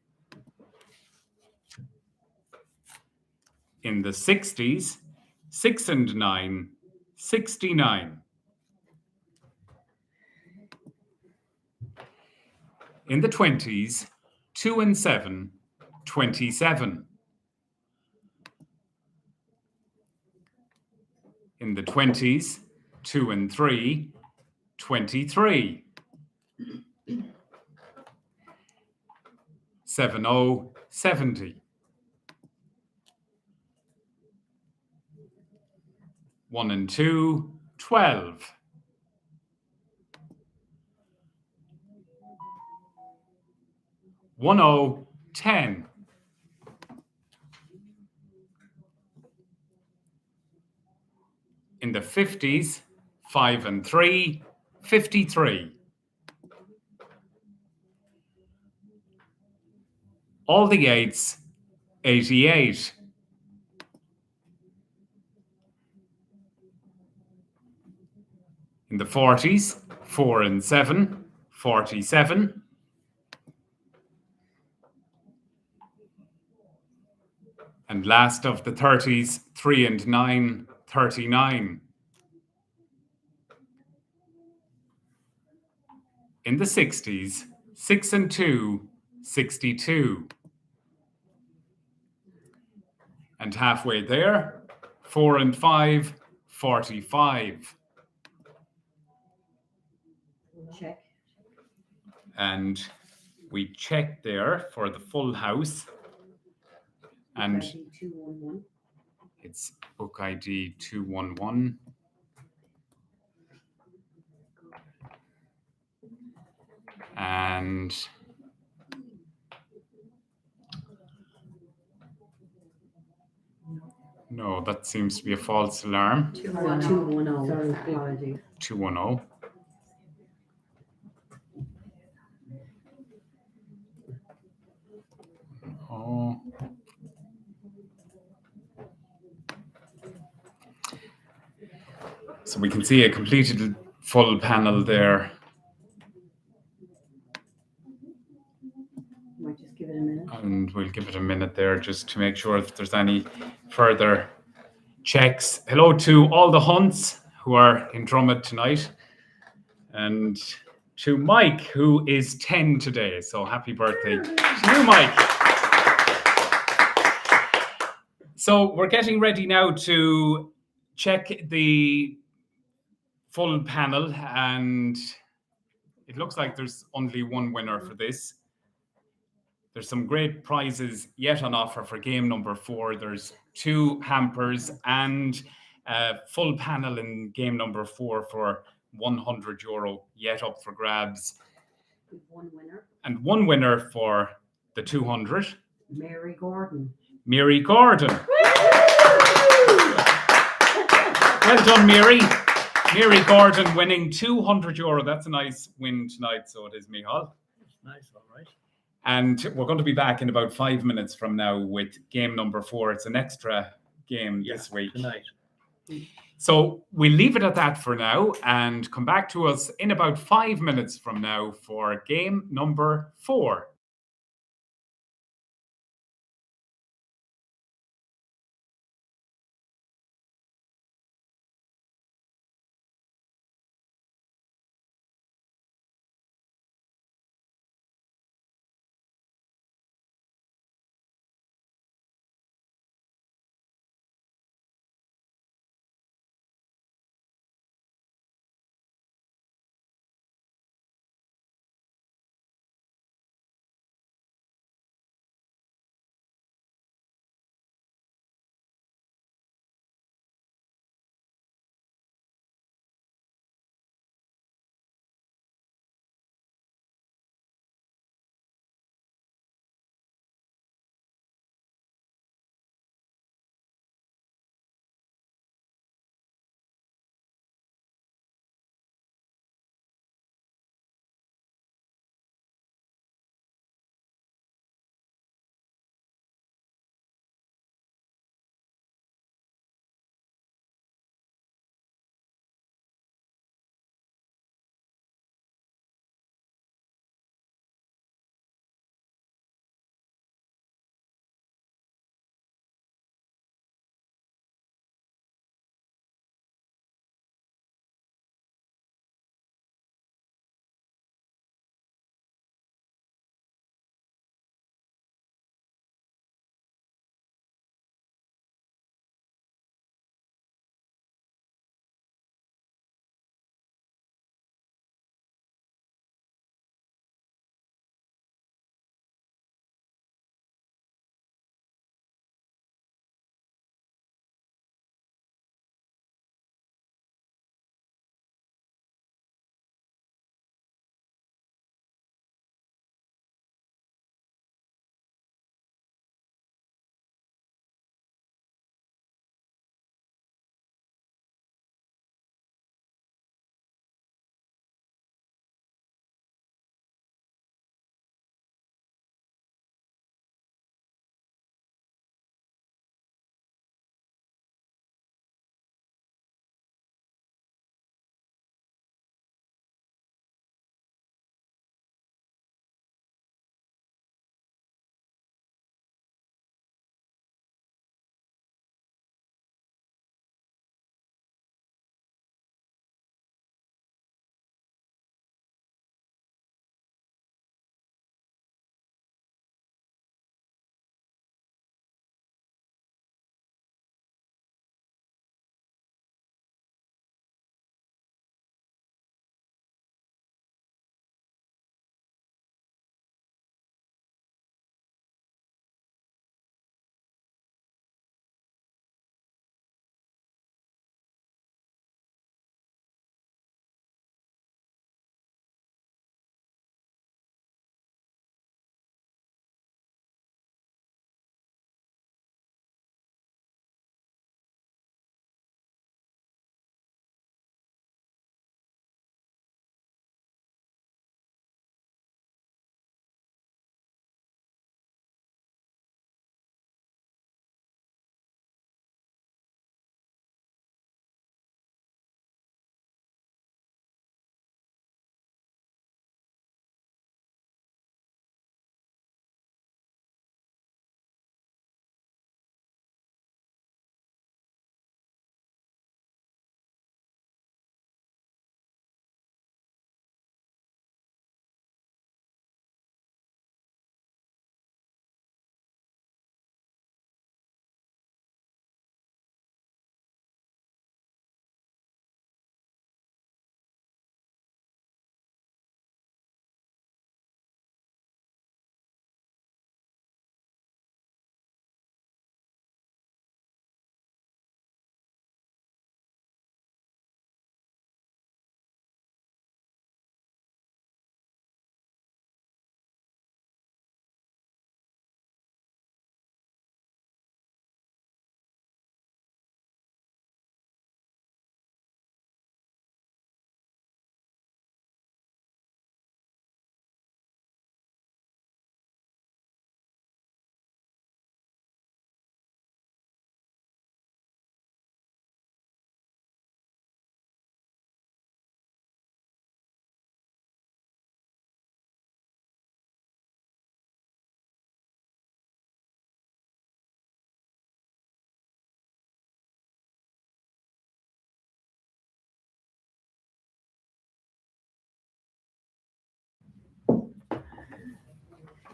In the 60s, 6 and 9, 69. In the 20s, 2 and 7, 27. In the 20s, 2 and 3, 23. 70, 70. 1 and 2, 12. 10, 10. In the 50s, 5 and 3, 53. All the 8s, 88. In the 40s, 4 and 7, 47. And last of the 30s, 3 and 9, 39. In the 60s, 6 and 2, 62. And halfway there, 4 and 5, 45. Check. And we check there for the full house. And ID 211. it's book ID 211. And no, that seems to be a false alarm. 210. Sorry, apologies. 210. Oh. So we can see a completed full panel there. Might just give it a minute. And we'll give it a minute there just to make sure if there's any further checks. Hello to all the Hunts who are in Drummond tonight. And to Mike, who is 10 today. So happy birthday to you, Mike. So we're getting ready now to check the full panel, and it looks like there's only one winner for this. There's some great prizes yet on offer for game number 4. There's 2 hampers and a full panel in game number 4 for €100 yet up for grabs. We've one winner. And one winner for the 200. Mary Gordon. Mary Gordon. Well done, Mary. Mary Gordon winning €200. That's a nice win tonight, so it is, Michal. Nice, all right. And we're going to be back in about 5 minutes from now with game number 4. It's an extra game this week. Tonight. So we'll leave it at that for now and come back to us in about 5 minutes from now for game number 4.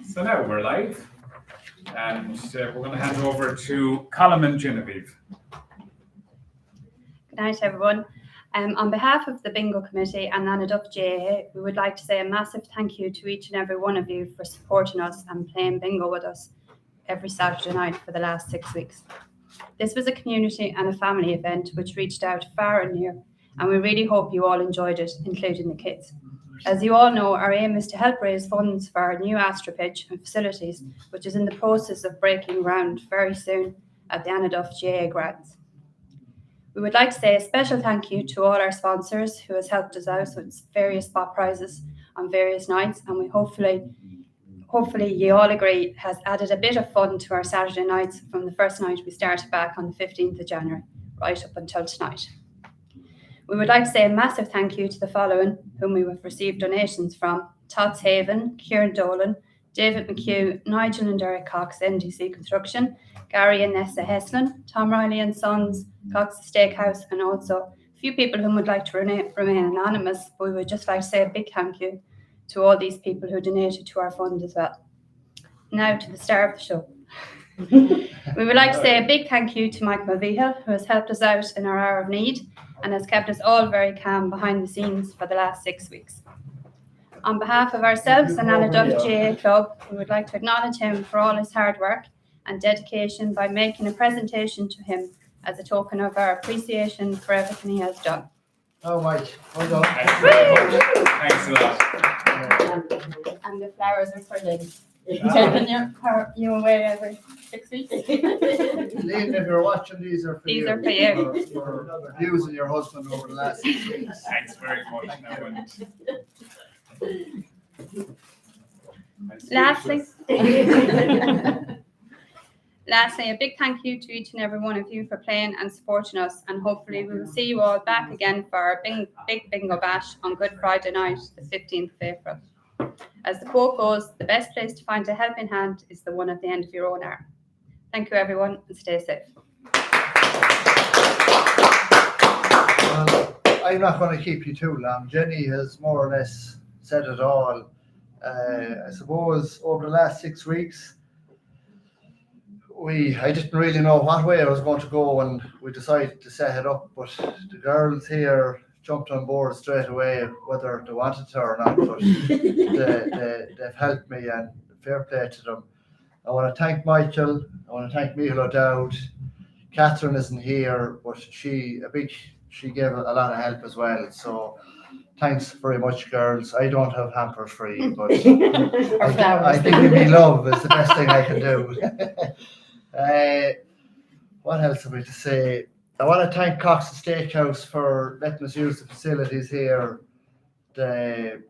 So now we're live, and we're going to hand over to Colin and Genevieve. Good night, everyone. On behalf of the Bingo Committee and Annaduff GAA, we would like to say a massive thank you to each and every one of you for supporting us and playing bingo with us every Saturday night for the last 6 weeks. This was a community and a family event which reached out far and near, and we really hope you all enjoyed it, including the kids. As you all know, our aim is to help raise funds for our new Astra pitch and facilities, which is in the process of breaking ground very soon at the Annaduff GAA grounds. We would like to say a special thank you to all our sponsors who has helped us out with various spot prizes on various nights, and we hopefully you all agree has added a bit of fun to our Saturday nights from the first night we started back on the 15th of January, right up until tonight. We would like to say a massive thank you to the following, whom we have received donations from: Tots Haven, Kieran Dolan, David McHugh, Nigel and Derek Cox, NDC Construction, Gary and Nessa Heslin, Tom Riley and Sons, Cox Steakhouse, and also a few people who would like to remain anonymous, but we would just like to say a big thank you to all these people who donated to our fund as well. Now to the star of the show. We would like to say a big thank you to Mike Mulvihill, who has helped us out in our hour of need and has kept us all very calm behind the scenes for the last 6 weeks. On behalf of ourselves and Annaduff GAA Club, we would like to acknowledge him for all his hard work and dedication by making a presentation to him as a token of our appreciation for everything he has done. Oh, Mike, well done. Thanks a lot. And the flowers are for Lynn. Taking you away every 6 weeks. Liam, if you're watching, these are for These you. are for you. For abusing your husband over the last 6 weeks. Thanks very much. Lastly, a big thank you to each and every one of you for playing and supporting us, and hopefully we will see you all back again for our big bingo bash on Good Friday night, the 15th of April. As the quote goes, the best place to find a helping hand is the one at the end of your own arm. Thank you, everyone, and stay safe. Well, I'm not going to keep you too long. Jenny has more or less said it all. I suppose over the last 6 weeks, I didn't really know what way I was going to go when we decided to set it up, but the girls here jumped on board straight away, whether they wanted to or not, but they've helped me, and fair play to them. I want to thank Michael, I want to thank Michael O'Dowd. Catherine isn't here, but she gave a lot of help as well, so thanks very much, girls. I don't have hampers free, but I think me love is the best thing I can do. What else have we to say? I want to thank Cox Steakhouse for letting us use the facilities here. They've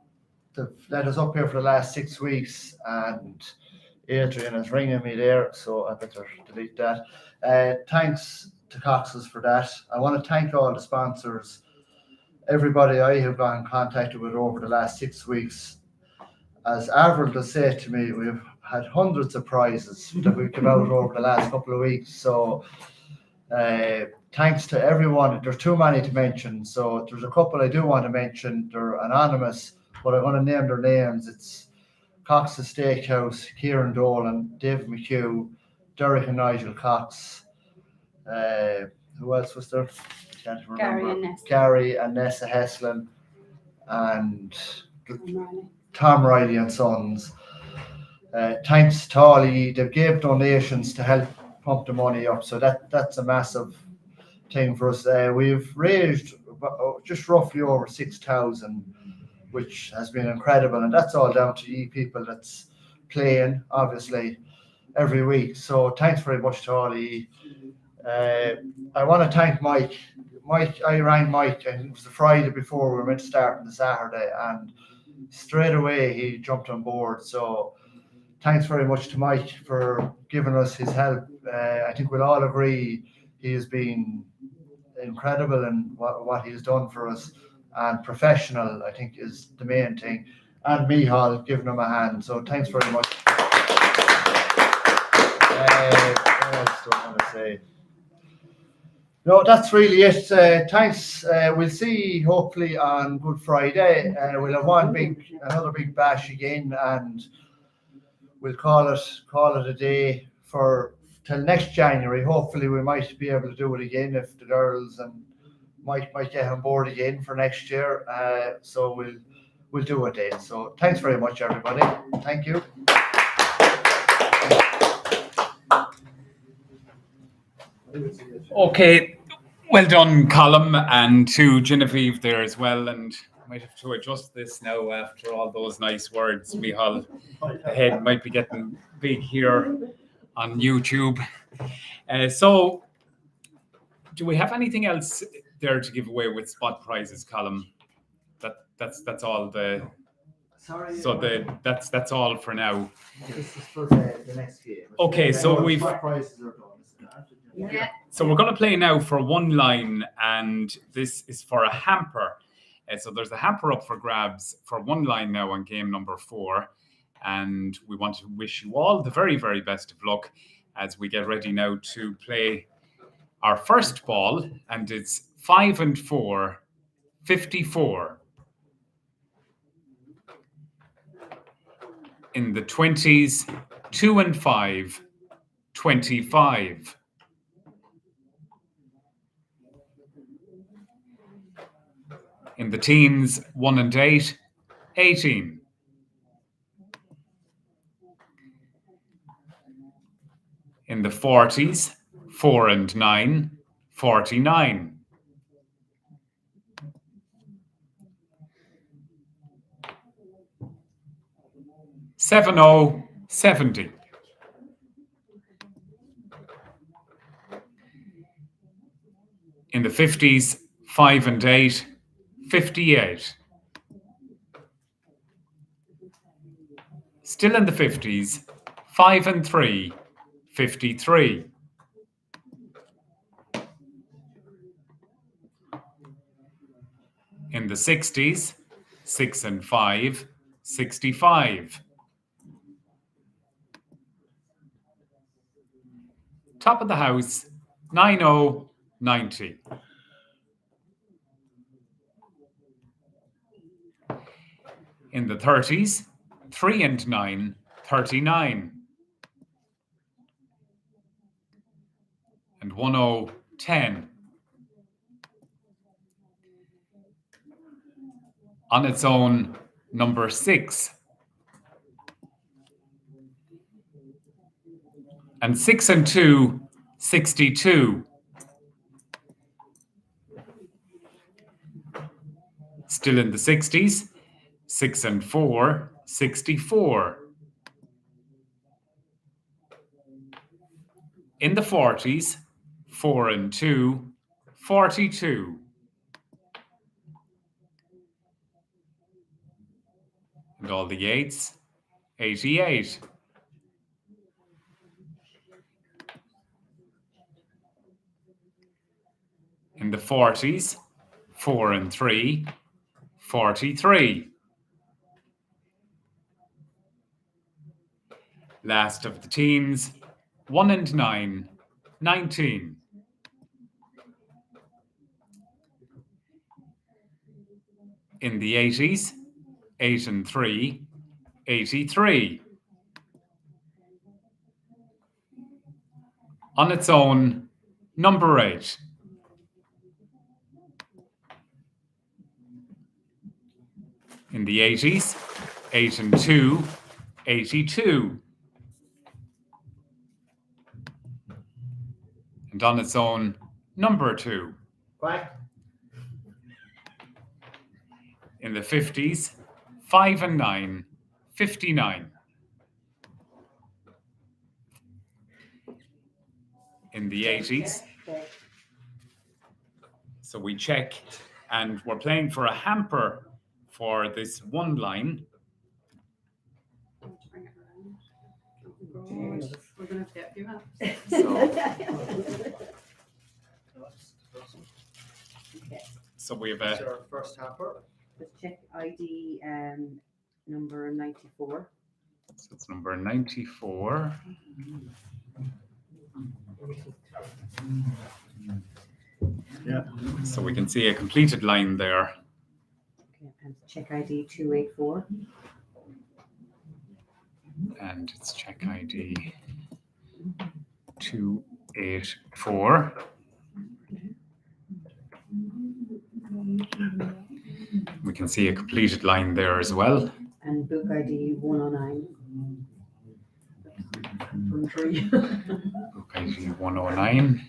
let us up here for the last 6 weeks, and Adrian is ringing me there, so I better delete that. Thanks to Cox's for that. I want to thank all the sponsors, everybody I have got in contact with over the last 6 weeks. As Avril does say to me, we've had hundreds of prizes that we've given out over the last couple of weeks. So thanks to everyone. There's too many to mention. So there's a couple I do want to mention. They're anonymous, but I want to name their names. It's Cox's Steakhouse, Kieran Dolan, David McHugh, Derek and Nigel Cox. Who else was there? Can't remember. Gary and Nessa Heslin, and Tom Riley and Sons. Thanks to all they've gave donations to help pump the money up, so that's a massive thing for us. We've raised just roughly over 6,000, which has been incredible, and that's all down to you people that's playing, obviously, every week. So thanks very much to all of you. I want to thank Mike. I rang Mike, and it was the Friday before we were meant to start on the Saturday, and straight away he jumped on board. So thanks very much to Mike for giving us his help. I think we'll all agree he has been incredible in what he's done for us, and professional, I think, is the main thing. And Michal giving him a hand. So thanks very much. What else do I want to say? No, that's really it. Thanks. We'll see hopefully on Good Friday. We'll have another big bash again, and we'll call it a day for till next January. Hopefully we might be able to do it again if the girls and might get on board again for next year. So we'll do it then. So thanks very much, everybody. Thank you. Okay, well done, Colm, and to Genevieve there as well. And I might have to adjust this now after all those nice words, Michal. The head might be getting big here on YouTube. So, do we have anything else there to give away with spot prizes, Colm? That's all the. Sorry. So that's all for now. This is for the next game. Okay, so we've. Prizes are done. Yeah. So we're going to play now for one line, and this is for a hamper. So there's a hamper up for grabs for one line now on game number 4, and we want to wish you all the very, very best of luck as we get ready now to play our first ball, and it's 5 and 4, 54. In the 20s, 2 and 5, 25. In the teens, 1 and 8, 18. In the 40s, 4 and 9, 49. Seven, 70. In the 50s, 5 and 8, 58. Still in the 50s, 5 and 3, 53. In the 60s, 6 and 5, 65. Top of the house, 90, 90. In the 30s, 3 and 9, 39. And 10, 10. On its own, number 6. And 6 and 2, 62. Still in the 60s, 6 and 4, 64. In the 40s, 4 and 2, 42. And all the 8s, 88. In the 40s, 4 and 3, 43. Last of the teens, 1 and 9, 19. In the 80s, 8 and 3, 83. On its own, number 8. In the 80s, 8 and 2, 82. And on its own, number 2. Quack. In the 50s, 5 and 9, 59. In the 80s, so we check, and we're playing for a hamper for this one line. We're going to have you out. So we have That's a our first hamper. Let's check ID number 94. so it's number 94. Yeah. So we can see a completed line there. Okay, and check ID 284. And it's check ID 284. We can see a completed line there as well. And book ID 109. From 3. Book ID 109.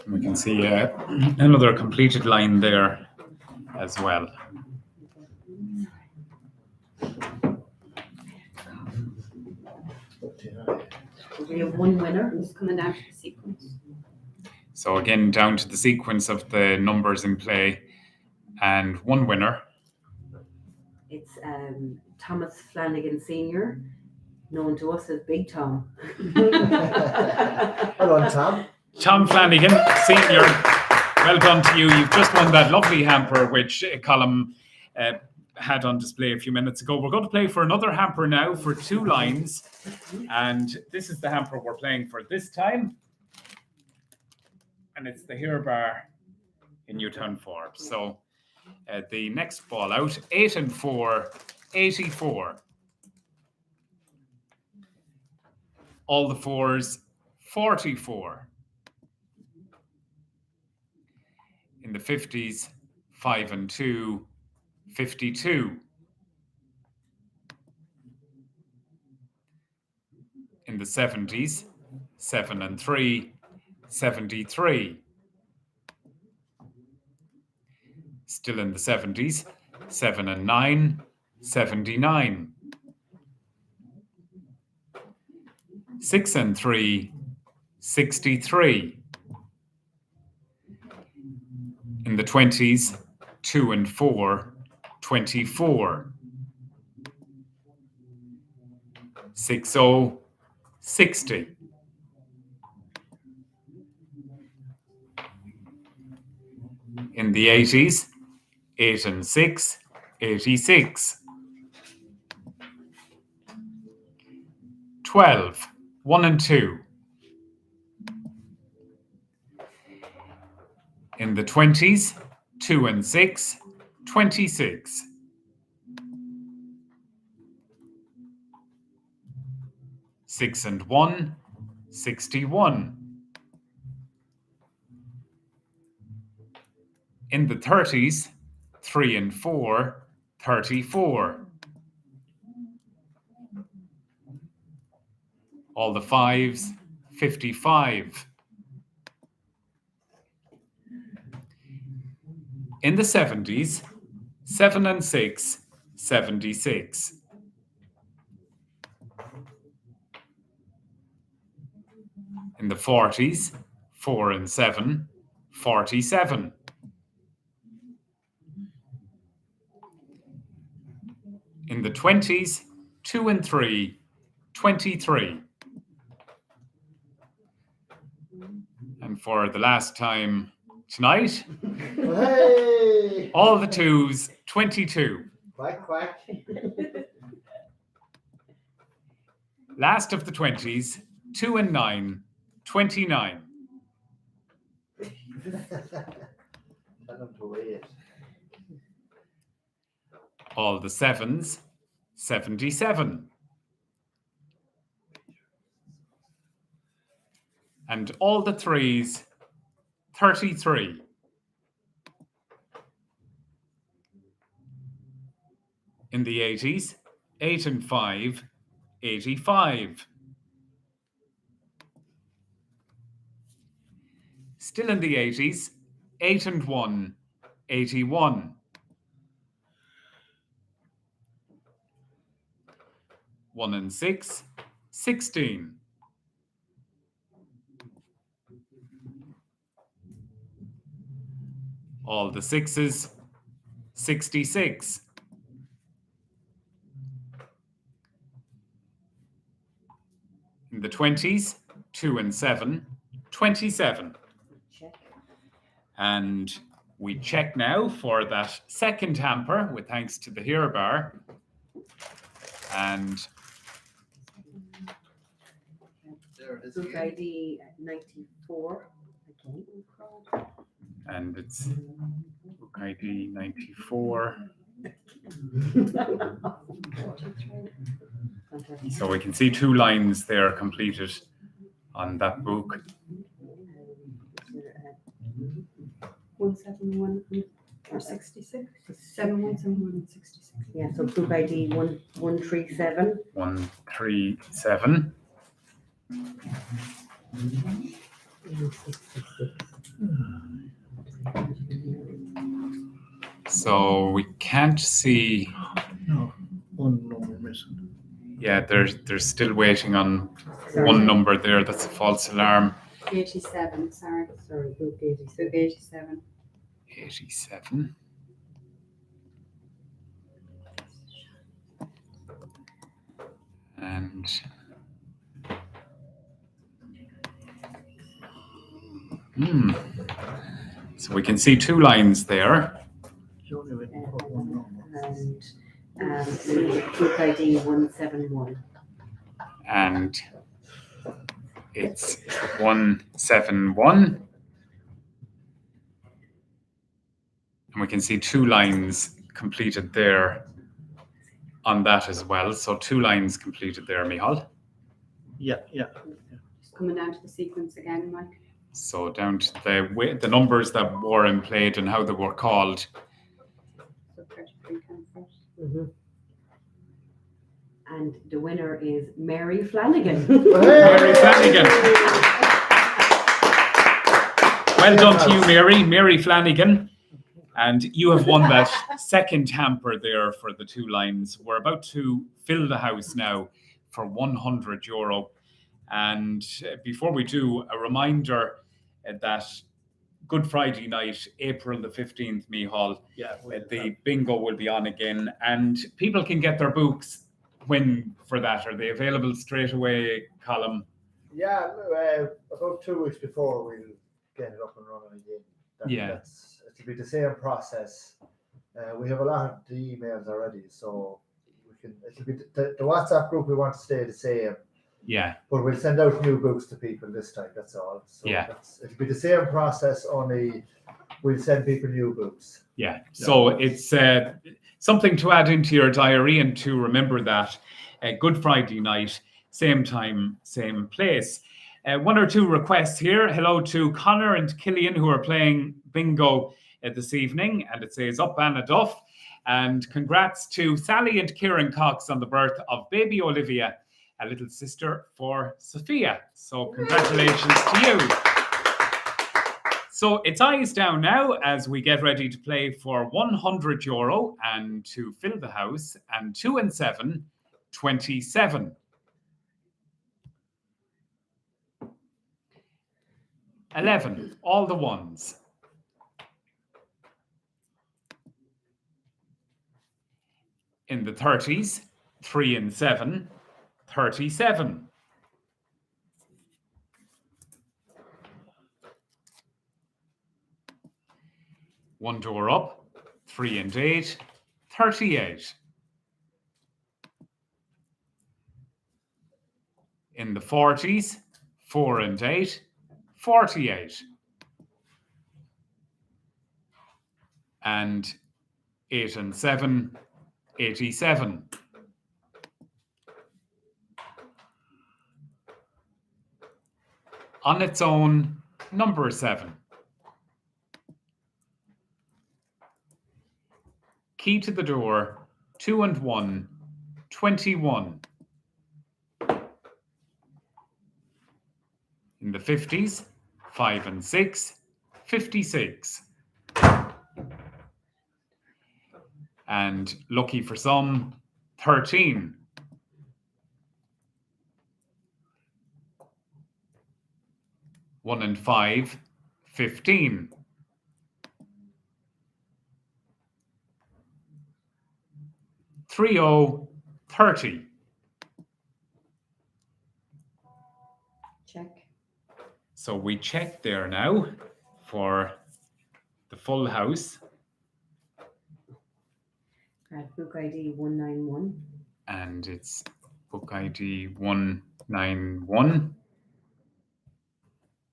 We can see another completed line there as well. We have one winner. It's coming down to the sequence. So again, down to the sequence of the numbers in play, and one winner. It's Thomas Flanagan Sr., known to us as Big Tom. Hello, Tom. Tom Flanagan Senior, well done to you. You've just won that lovely hamper which Colm had on display a few minutes ago. We're going to play for another hamper now for 2 lines, and this is the hamper we're playing for this time, and it's the Feburary in Newtown Forbes. So the next ball out, 8 and 4, 84. All the 4s, 44. In the 50s, 5 and 2, 52. In the 70s, 7 and 3, 73. Still in the 70s, 7 and 9, 79. 6 and 3, 63. In the 20s, 2 and 4, 24. 6-0, 60. In the 80s, 8 and 6, 86. 12, 1 and 2. In the 20s, 2 and 6, 26. 6 and 1, 61. In the 30s, 3 and 4, 34. All the 5s, 55. In the 70s, 7 and 6, 76. In the 40s, 4 and 7, 47. In the 20s, 2 and 3, 23. And for the last time tonight, Hey! all the 2s, 22. Quack, quack. Last of the 20s, 2 and 9, 29. Tell them to wait. All the 7s, 77. And all the 3s, 33. In the 80s, 8 and 5, 85. Still in the 80s, 8 and 1, 81. 1 and 6, 16. All the 6s, 66. In the 20s, 2 and 7, 27. Check. And we check now for that second hamper with thanks to the Feburary. And There it is Book again. ID 94. Okay. it's book ID 94. So we can see 2 lines there completed on that book. 171 or 66. 7171 and 66. Yeah, so book ID 137. 137. So we can't see. No, one number missing. Yeah, they're still waiting on Sorry. one number there. That's a false alarm. 87, sorry. Sorry, book 86. So 87. 87. And so we can see 2 lines there. You only went and put one number. And book ID 171. And it's 171. And we can see 2 lines completed there on that as well. So 2 lines completed there, Michal. Yeah. Just coming down to the sequence again, Mike. So down to the numbers that were in played and how they were called. So 33 comes first. Mm-hmm. And the winner is Mary Flanagan. Mary Flanagan. Well done to you, Mary Flanagan. And you have won that second hamper there for the 2 lines. We're about to fill the house now for €100. And before we do, a reminder that Good Friday night, April the 15th, Michal, the bingo will be on again. And people can get their books when for that. Are they available straight away, Colm? Yeah, about 2 weeks before we'll get it up and running again. It'll be the same process. We have a lot of the emails already, so it'll be the WhatsApp group. We want to stay the same. Yeah. But we'll send out new books to people this time. That's all. So it'll be the same process. Only we'll send people new books. Yeah. So it's something to add into your diary and to remember that Good Friday night, same time, same place. 1 or 2 requests here. Hello to Connor and Killian who are playing bingo this evening, and it says up Annaduff. And congrats to Sally and Kieran Cox on the birth of baby Olivia, a little sister for Sophia. So congratulations to you. So it's eyes down now as we get ready to play for €100 and to fill the house, and 2 and 7, 27. 11, all the ones. In the 30s, 3 and 7, 37. One door up, 3 and 8, 38. In the 40s, 4 and 8, 48. And 8 and 7, 87. On its own, number 7. Key to the door, 2 and 1, 21. In the 50s, 5 and 6, 56. And lucky for some, 13. One and 5, 15. Three, 30. Check. So we check there now for the full house. Book ID 191. And it's book ID 191.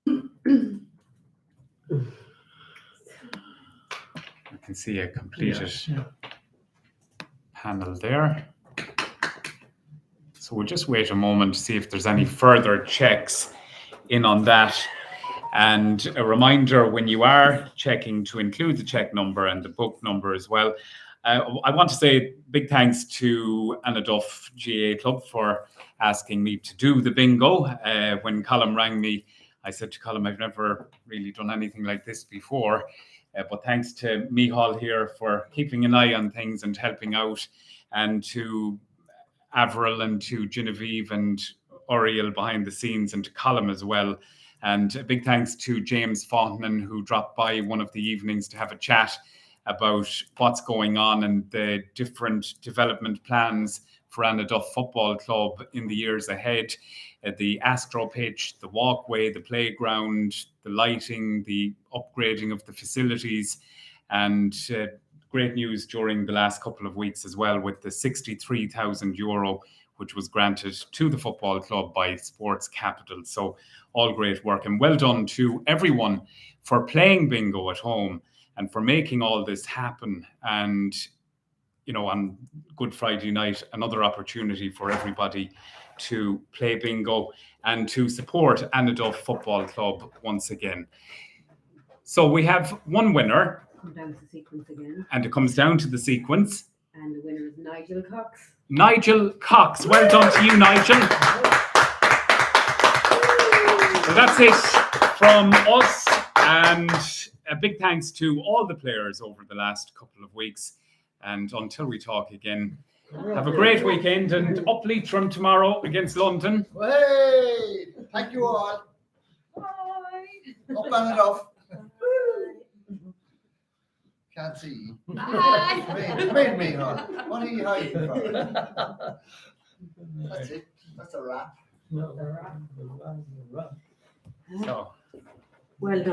We can see a completed Yeah. panel there. So we'll just wait a moment to see if there's any further checks in on that. And a reminder, when you are checking, to include the check number and the book number as well. I want to say big thanks to Annaduff GA Club for asking me to do the bingo. When Colin rang me, I said to Colin, I've never really done anything like this before. But thanks to Michal here for keeping an eye on things and helping out, and to Avril and to Genevieve and Oriel behind the scenes, and to Colin as well. And a big thanks to James Fontanen, who dropped by one of the evenings to have a chat about what's going on and the different development plans for Annaduff Football Club in the years ahead. The Astro pitch, the walkway, the playground, the lighting, the upgrading of the facilities, and great news during the last couple of weeks as well with the €63,000 which was granted to the football club by Sports Capital. So all great work, and well done to everyone for playing bingo at home and for making all this happen. And, you know, on Good Friday night, another opportunity for everybody to play bingo and to support Annaduff Football Club once again. So we have one winner. Come down to the sequence again. And it comes down to the sequence. And the winner is Nigel Cox. Nigel Cox. Well done to you, Nigel. So that's it from us. And a big thanks to all the players over the last couple of weeks. And until we talk again, have a great weekend, and up Leitrim tomorrow against London. Hey, thank you all. Bye. Up Annaduff. Can't see. Bye. Come in, Michal. What are you hiding from? That's it. That's a wrap. So. Well done.